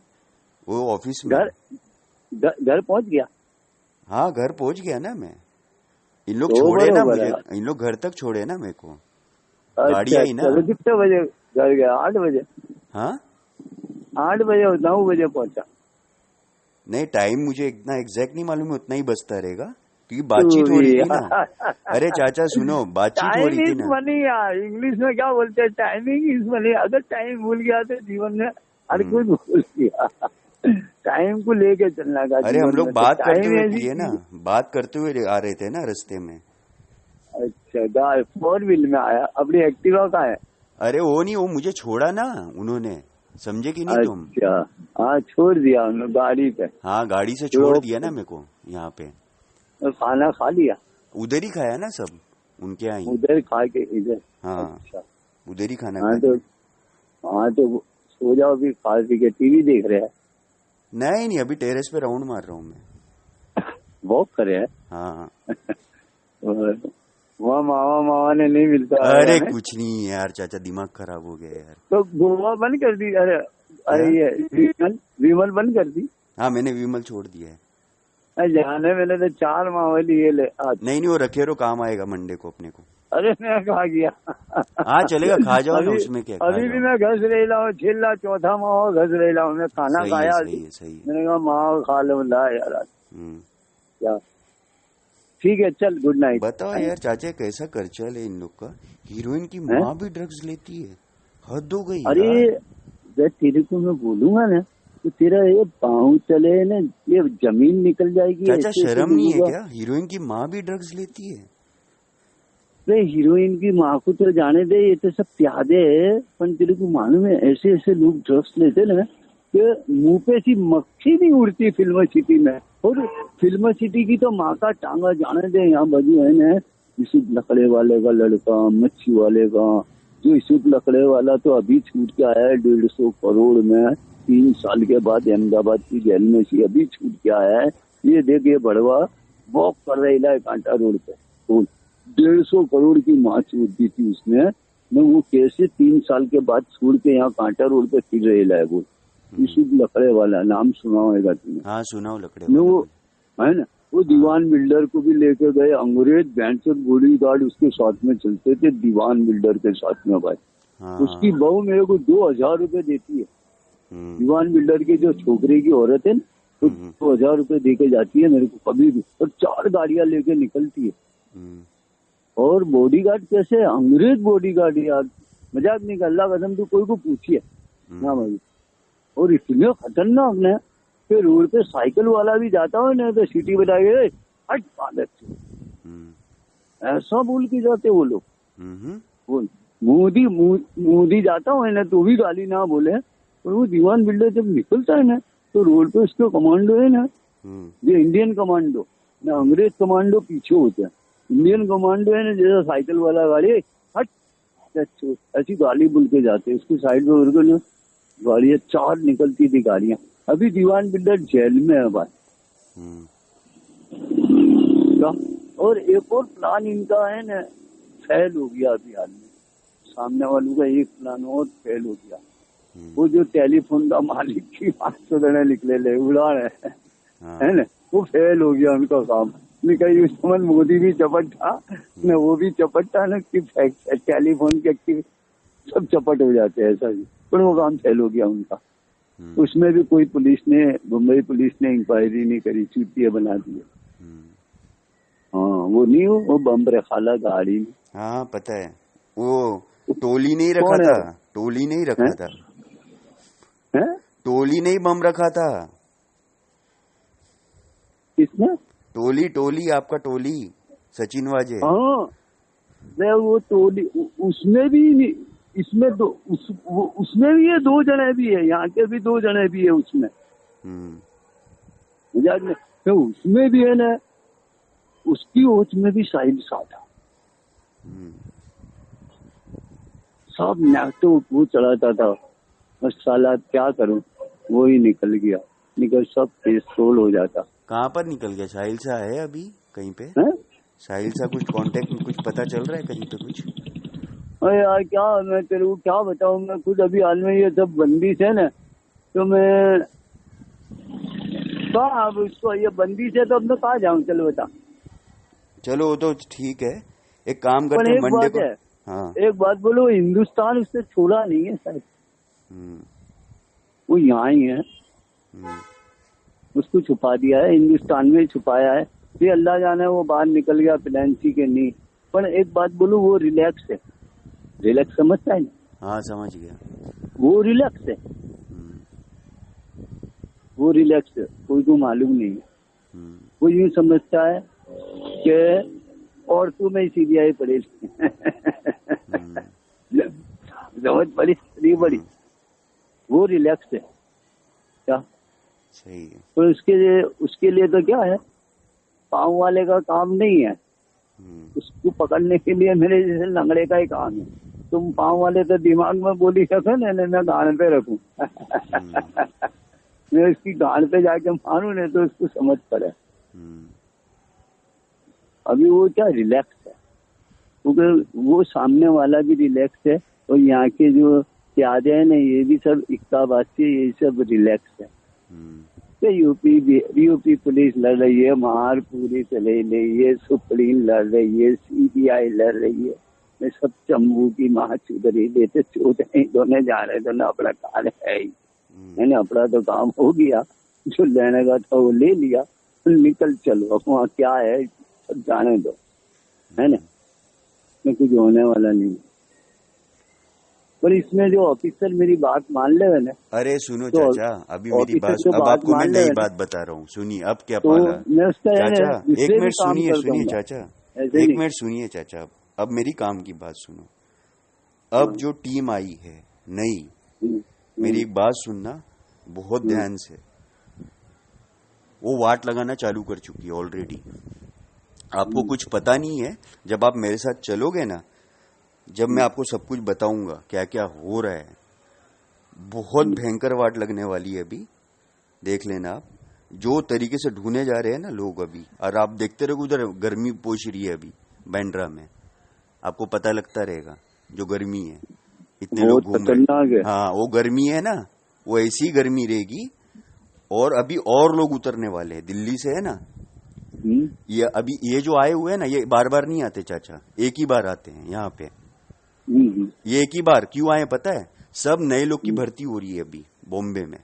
[SPEAKER 3] वो ऑफिस में।
[SPEAKER 2] घर पहुंच गया?
[SPEAKER 3] हाँ घर पहुंच गया ना मैं। इन लोग
[SPEAKER 2] तो
[SPEAKER 3] छोड़े ना
[SPEAKER 2] बरोबर
[SPEAKER 3] मुझे,
[SPEAKER 2] है।
[SPEAKER 3] इन लोग घर तक छोड़े ना मेरे को। गाड़ी आई ना।
[SPEAKER 2] तो कितने बजे घर गया? 8 बजे?
[SPEAKER 3] हाँ
[SPEAKER 2] 8 बजे 9 बजे पहुंचा?
[SPEAKER 3] नहीं टाइम मुझे इतना एग्जैक्ट नहीं मालूम है, उतना ही बचता रहेगा क्योंकि बातचीत हो रही थी ना। अरे चाचा सुनो, बातचीत हो रही
[SPEAKER 2] टाइम
[SPEAKER 3] थी
[SPEAKER 2] इज
[SPEAKER 3] ना।
[SPEAKER 2] मनी यार, इंग्लिश में क्या बोलते हैं, टाइमिंग इज मनी। अगर टाइम भूल गया तो जीवन में हर कोई भूल गया। टाइम को लेके चलना का।
[SPEAKER 3] अरे हम लोग बात करते हुए
[SPEAKER 2] ऐसी
[SPEAKER 3] किए ना, बात करते हुए आ रहे थे ना रास्ते में।
[SPEAKER 2] अच्छा 4 व्हील में आया? अपनी एक्टिवा का है?
[SPEAKER 3] अरे वो नहीं, वो मुझे छोड़ा ना उन्होंने, समझे कि नहीं तुम?
[SPEAKER 2] अच्छा हाँ, छोड़ दिया उन्होंने गाड़ी पे?
[SPEAKER 3] हाँ गाड़ी से छोड़ दिया ना मेरे को यहाँ पे।
[SPEAKER 2] तो खाना खा लिया?
[SPEAKER 3] उधर ही खाया ना सब, उनके यहाँ ही।
[SPEAKER 2] उधर खा के इधर?
[SPEAKER 3] हाँ
[SPEAKER 2] अच्छा
[SPEAKER 3] उधर ही खाना
[SPEAKER 2] हाँ
[SPEAKER 3] खाया।
[SPEAKER 2] तो सो जाओ, भी खा पी के टीवी देख रहे हैं?
[SPEAKER 3] नहीं अभी टेरेस पे राउंड मार रहा हूँ मैं।
[SPEAKER 2] वॉक कर रहे हैं?
[SPEAKER 3] हाँ
[SPEAKER 2] वहाँ मावा ने नहीं मिलता?
[SPEAKER 3] अरे कुछ नहीं यार चाचा, दिमाग खराब हो गया यार।
[SPEAKER 2] तो गोवा बंद कर दी? अरे ये विमल बंद कर दी?
[SPEAKER 3] हाँ मैंने विमल छोड़ दिया है।
[SPEAKER 2] जाने मैंने तो 4 मावा लिए ले आज।
[SPEAKER 3] नहीं वो रखे रहो, काम आएगा मंडे को अपने को।
[SPEAKER 2] अरे मैं खा गया।
[SPEAKER 3] हाँ चलेगा, खा जाओ ना, उसमें क्या।
[SPEAKER 2] अभी भी मैं घस रही हूँ, छिल्ला चौथा मावा घस रही हूँ। मैं खाना खाया,
[SPEAKER 3] सही है।
[SPEAKER 2] मैंने कहा मावा खा लो। ला यार क्या, ठीक है चल, गुड नाइट।
[SPEAKER 3] बताओ यार चाचा, कैसा खर्चा है इन लोग का। हीरोइन की माँ भी ड्रग्स लेती है, हद हो गई।
[SPEAKER 2] अरे तेरे को मैं बोलूंगा ना तो तेरा ये पाँव चले ना, ये जमीन निकल जाएगी।
[SPEAKER 3] चाचा शर्म नहीं है क्या, हीरोइन की माँ भी ड्रग्स लेती है।
[SPEAKER 2] हीरोइन की माँ को तो जाने दे, ये तो सब प्यादे है। पर तेरे को मालूम है ऐसे ऐसे लोग ड्रग्स लेते ना कि मुंह पे सी मक्खी नहीं उड़ती फिल्म सिटी में। और फिल्म सिटी की तो माँ का टांगा जाने दे। यहाँ बाजू है ना इसूप लकड़े वाले का लड़का, मच्छी वाले का। जो इसूप लकड़े वाला तो अभी छूट के आया है 150 करोड़ में, 3 साल के बाद अहमदाबाद की जेल में से अभी छूट के आया है। ये देख, ये बड़वा वॉक कर रहा है कांटा रोड पे। तो 150 करोड़ की माँ छूट दी थी उसने। मैं वो कैसे 3 साल के बाद छोड़ के यहाँ कांटा रोड पे फिर रहा है। वो यूसुफ लकड़े वाला, नाम सुना होगा तुमने?
[SPEAKER 3] हाँ सुना हूँ लकड़े
[SPEAKER 2] वाला। वो है ना, वो दीवान बिल्डर को भी लेके गए अंग्रेज। बैंक से बॉडी गार्ड उसके साथ में चलते थे, दीवान बिल्डर के साथ में भाई। उसकी बहू मेरे को 2000 रुपए देती है। दीवान बिल्डर की जो छोकरे की औरत है तो 2000 रुपए दे के जाती है मेरे को कभी भी। और 4 गाड़ियां लेके निकलती है। और बॉडीगार्ड कैसे? अंग्रेज बॉडीगार्ड यार, मजाक नहीं कर, अल्लाह कसम तू कोई को पूछिए ना भाई। और इतने खतरनाक ने कि रोड पे साइकिल वाला भी जाता हो ना तो सीटी बजाए, हट पागल ऐसा बोल के जाते वो लोग। बोल मोदी जाता हो ना तो भी गाली ना बोले। और वो दीवान बिल्डर जब निकलता है ना तो रोड पे उसके कमांडो है ना, ये इंडियन कमांडो ना, अंग्रेज कमांडो पीछे होते हैं। इंडियन कमांडो है ना, जैसा साइकिल वाला गाड़ी, हट ऐसी गाली बोल के जाते। उसकी साइड में उनको ना गाड़ियां 4 निकलती थी गाड़ियां। अभी दीवान बिल्डर जेल में है भाई। और एक और प्लान इनका है ना, फेल हो गया अभी हाल में। सामने वालों का एक प्लान और फेल हो गया। वो जो टेलीफोन का मालिक की 500 जने निकले ले उड़ा रहे है ना, वो फेल हो गया उनका काम। कहीं उस समय मोदी भी चपट था न, वो भी चपट था न, कि टेलीफोन के सब चपट हो जाते हैं ऐसा भी। पर वो काम फेल हो गया उनका। उसमें भी कोई पुलिस ने, मुंबई पुलिस ने इंक्वायरी नहीं करी, चूतिया बना दिए। हाँ वो नहीं हो, वो बम रखा गाड़ी में।
[SPEAKER 3] हाँ पता है, वो टोली नहीं रखा था, टोली नहीं रखा था, टोली नहीं बम रखा था।
[SPEAKER 2] किसने?
[SPEAKER 3] टोली आपका टोली सचिन वाजे।
[SPEAKER 2] हाँ वो टोली, उसमें भी नहीं, इसमें दो, उसमें भी है 2 जने भी है, यहाँ के भी 2 जने भी है उसमें। मजाक में तो उसमें भी है ना, उसकी ओच में भी साहिल शाह था। सब तो वो चलाता था। बस साला क्या करूं, वो ही निकल गया, निकल सब केस सोल्व हो जाता।
[SPEAKER 3] कहाँ पर निकल गया? साहिल शाह है अभी कहीं पे? साहिल शाह कुछ कांटेक्ट में कुछ पता चल रहा है कहीं पे कुछ?
[SPEAKER 2] अरे यार क्या मैं तेरे को क्या बताऊं, मैं खुद अभी हाल में ये सब बंदिश है ना, तो मैं कहाँ अब उसको ये बंदिश है तो अब मैं कहाँ जाऊँ, चलो बता।
[SPEAKER 3] चलो वो तो ठीक है, एक काम
[SPEAKER 2] पर
[SPEAKER 3] करते हैं
[SPEAKER 2] एक
[SPEAKER 3] मंडे
[SPEAKER 2] बात
[SPEAKER 3] को।
[SPEAKER 2] है,
[SPEAKER 3] हाँ।
[SPEAKER 2] एक बात बोलो, हिंदुस्तान उससे छोड़ा नहीं है शायद, वो यहाँ ही है, उसको छुपा दिया है, हिंदुस्तान में छुपाया है। ये अल्लाह जाने वो बाहर निकल गया प्लान सी के नहीं। पर एक बात बोलूं, वो रिलैक्स है, रिलैक्स समझता है ना।
[SPEAKER 3] हाँ समझ गया।
[SPEAKER 2] वो रिलैक्स है, वो रिलैक्स है, कोई को मालूम नहीं है। वो यूं समझता है कि और तू में सीबीआई पड़े समझ पड़ी बड़ी। वो रिलैक्स है क्या,
[SPEAKER 3] सही है।
[SPEAKER 2] तो उसके लिए तो क्या है, पाँव वाले का काम नहीं है, उसको पकड़ने के लिए मेरे जैसे लंगड़े का ही काम है। तुम पाँव वाले तो दिमाग में बोली सको ना, मैं गान पे रखूं मैं उसकी गान पे जाके मारू नहीं तो उसको समझ पड़े। अभी वो क्या रिलैक्स है, क्योंकि वो सामने वाला भी रिलैक्स है और यहाँ के जो प्यादे हैं ना, ये भी सब इक्काबासी, ये सब रिलैक्स है। तो यूपी पुलिस लड़ रही है, महार पुलिस लड़ रही है, सुप्रीम लड़ रही है, सीबीआई लड़ रही है, मैं सब चंबू की माँ चुदरी देते चोटे दोनों जा रहे, दोनों अपना कार है ही, मैंने अपना तो काम हो गया, जो लेने का था वो ले लिया, निकल चलो, अब वहाँ क्या है सब जाने दो, है ना, मैं कुछ होने वाला नहीं। पर इसमें जो ऑफिसर मेरी बात मान ले ना।
[SPEAKER 3] अरे सुनो
[SPEAKER 2] तो
[SPEAKER 3] चाचा, अभी मेरी बात, अब आपको मैं नई बात बता रहा हूँ, सुनिए। अब क्या
[SPEAKER 2] तो
[SPEAKER 3] पाला
[SPEAKER 2] मैं उसका
[SPEAKER 3] चाचा, एक मिनट सुनिए चाचा, एक
[SPEAKER 2] मिनट
[SPEAKER 3] सुनिए चाचा, अब मेरी काम की बात सुनो। अब जो टीम आई है नई, मेरी एक बात सुनना बहुत ध्यान से, वो वाट लगाना चालू कर चुकी है ऑलरेडी। आपको कुछ पता नहीं है, जब आप मेरे साथ चलोगे ना, जब मैं आपको सब कुछ बताऊंगा क्या क्या हो रहा है, बहुत भयंकर वाट लगने वाली है। अभी देख लेना आप, जो तरीके से ढूंढने जा रहे हैं ना लोग अभी, और आप देखते रहोगे उधर गर्मी पोछ रही है अभी बांद्रा में, आपको पता लगता रहेगा जो गर्मी है, इतने लोग घूम रहे हैं। हाँ वो गर्मी है ना, वो ऐसी गर्मी रहेगी। और अभी और लोग उतरने वाले हैं दिल्ली से, है ना। ये अभी ये जो आए हुए हैं ना, ये बार बार नहीं आते चाचा, एक ही बार आते हैं यहाँ पे। ये एक ही बार क्यों आए पता है, सब नए लोग की भर्ती हो रही है अभी बॉम्बे में।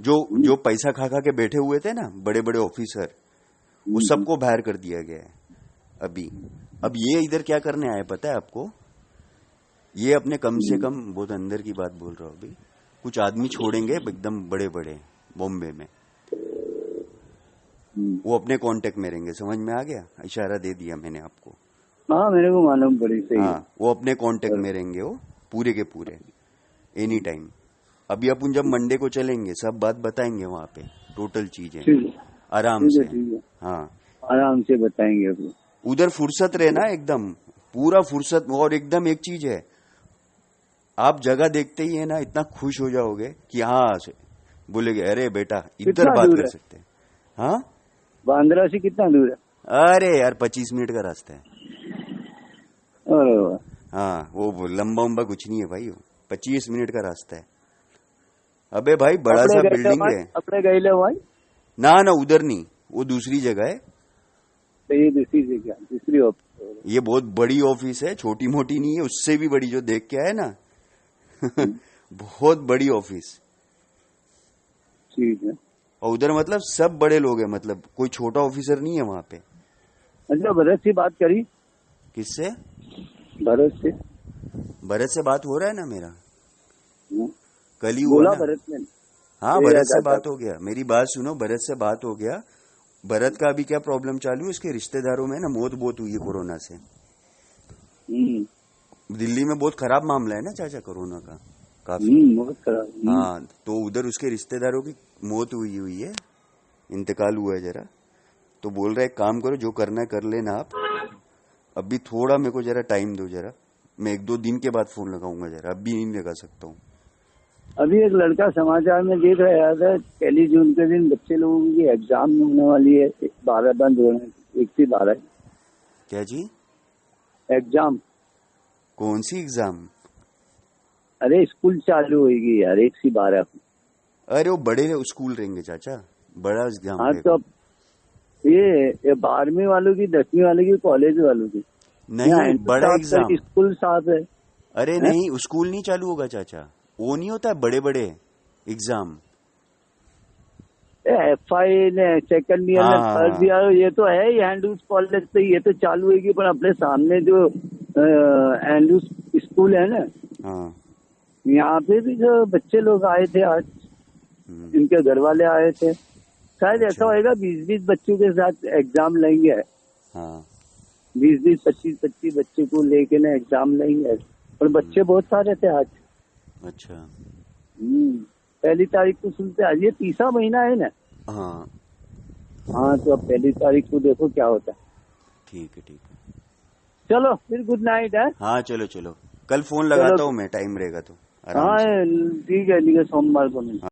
[SPEAKER 3] जो पैसा खा खा के बैठे हुए थे ना बड़े बड़े ऑफिसर, वो सबको बाहर कर दिया गया है अभी। अब ये इधर क्या करने आए पता है आपको, ये अपने कम से कम, बहुत अंदर की बात बोल रहा हूँ अभी, कुछ आदमी छोड़ेंगे एकदम बड़े बड़े बॉम्बे में, वो अपने कांटेक्ट में रहेंगे। समझ में आ गया, इशारा दे दिया मैंने आपको।
[SPEAKER 2] हाँ मेरे को मालूम पड़ी, सही।
[SPEAKER 3] हाँ वो अपने कांटेक्ट में रहेंगे, वो पूरे के पूरे एनी टाइम। अभी अपन जब मंडे को चलेंगे सब बात बताएंगे वहाँ पे, टोटल चीजें आराम से। हाँ
[SPEAKER 2] आराम से बताएंगे अभी।
[SPEAKER 3] उधर फुर्सत रहना एकदम, पूरा फुर्सत। और एकदम एक चीज है, आप जगह देखते ही है ना इतना खुश हो जाओगे कि हाँ बोलेगे अरे बेटा इधर बात कर सकते हैं। हाँ
[SPEAKER 2] बांद्रा से कितना दूर है?
[SPEAKER 3] अरे यार 25 मिनट का रास्ता है।
[SPEAKER 2] अरे
[SPEAKER 3] हाँ वो लंबा उम्बा कुछ नहीं है भाई, वो 25 मिनट का रास्ता है। अबे भाई बड़ा सा बिल्डिंग है।
[SPEAKER 2] अपने गए ले भाई?
[SPEAKER 3] ना ना उधर नहीं, वो दूसरी जगह है।
[SPEAKER 2] तो ये दूसरी जगह, दूसरी ऑफिस?
[SPEAKER 3] ये बहुत बड़ी ऑफिस है, छोटी मोटी नहीं है, उससे भी बड़ी जो देख के आए ना बहुत बड़ी ऑफिस।
[SPEAKER 2] ठीक है।
[SPEAKER 3] और उधर मतलब सब बड़े लोग हैं, मतलब कोई छोटा ऑफिसर नहीं है वहां पे।
[SPEAKER 2] अच्छा भरत से बात करी?
[SPEAKER 3] किससे?
[SPEAKER 2] भरत से।
[SPEAKER 3] भरत से बात हो रहा है ना मेरा, कल ही
[SPEAKER 2] बोला
[SPEAKER 3] हुआ ना।
[SPEAKER 2] भरत ने?
[SPEAKER 3] हाँ भरत से बात हो गया। मेरी बात सुनो, भरत से बात हो गया। भरत का अभी क्या प्रॉब्लम चालू है, उसके रिश्तेदारों में ना मौत बहुत हुई है कोरोना से। दिल्ली में बहुत खराब मामला है ना चाचा कोरोना का, काफी
[SPEAKER 2] बहुत खराब।
[SPEAKER 3] हाँ तो उधर उसके रिश्तेदारों की मौत हुई है, इंतकाल हुआ है जरा। तो बोल रहा है काम करो, जो करना है कर लेना आप, अभी थोड़ा मेरे को जरा टाइम दो, जरा मैं 1-2 दिन के बाद फोन लगाऊंगा, जरा अभी नहीं लगा सकता हूँ।
[SPEAKER 2] अभी एक लड़का समाचार में देख रहा था, पहली जून के दिन बच्चे लोगों की एग्जाम होने वाली है, 12 बंद होने, 1 से 12।
[SPEAKER 3] क्या जी?
[SPEAKER 2] एग्जाम
[SPEAKER 3] कौन सी एग्जाम?
[SPEAKER 2] अरे स्कूल चालू होगी यार 1 से 12।
[SPEAKER 3] अरे वो बड़े स्कूल रहेंगे चाचा, बड़ा एग्जाम
[SPEAKER 2] हाँ
[SPEAKER 3] रहेगा।
[SPEAKER 2] तो अब ये 12वीं वालों की, 10वीं वालों की, कॉलेज वालों की
[SPEAKER 3] नहीं, बड़ा एग्जाम।
[SPEAKER 2] स्कूल साफ है।
[SPEAKER 3] अरे नहीं, स्कूल नहीं चालू होगा चाचा, वो नहीं होता है बड़े बड़े एग्जाम।
[SPEAKER 2] FI ने सेकंड ईयर में, थर्ड ईयर, ये तो है ही एंड्रूज कॉलेज पे, ये तो चालू होगी। पर अपने सामने जो एंड्रूज स्कूल है ना,
[SPEAKER 3] हाँ,
[SPEAKER 2] यहाँ पे भी जो बच्चे लोग आए थे आज, इनके घर वाले आए थे, शायद ऐसा होएगा 20-20 बच्चों के साथ एग्जाम लेंगे।
[SPEAKER 3] हाँ,
[SPEAKER 2] 20-20, 25-25 बच्चे को लेके ना एग्जाम लेंगे। और बच्चे बहुत सारे थे आज।
[SPEAKER 3] अच्छा।
[SPEAKER 2] पहली तारीख को सुनते, आज ये 30वां महीना है ना।
[SPEAKER 3] हाँ
[SPEAKER 2] हाँ, तो अब पहली तारीख को देखो क्या होता है।
[SPEAKER 3] ठीक है, ठीक है।
[SPEAKER 2] चलो फिर गुड नाइट है।
[SPEAKER 3] हाँ चलो चलो, कल फोन लगाता हूँ मैं, टाइम रहेगा तो आराम
[SPEAKER 2] हाँ
[SPEAKER 3] से।
[SPEAKER 2] ठीक है, सोमवार को मिलते हैं।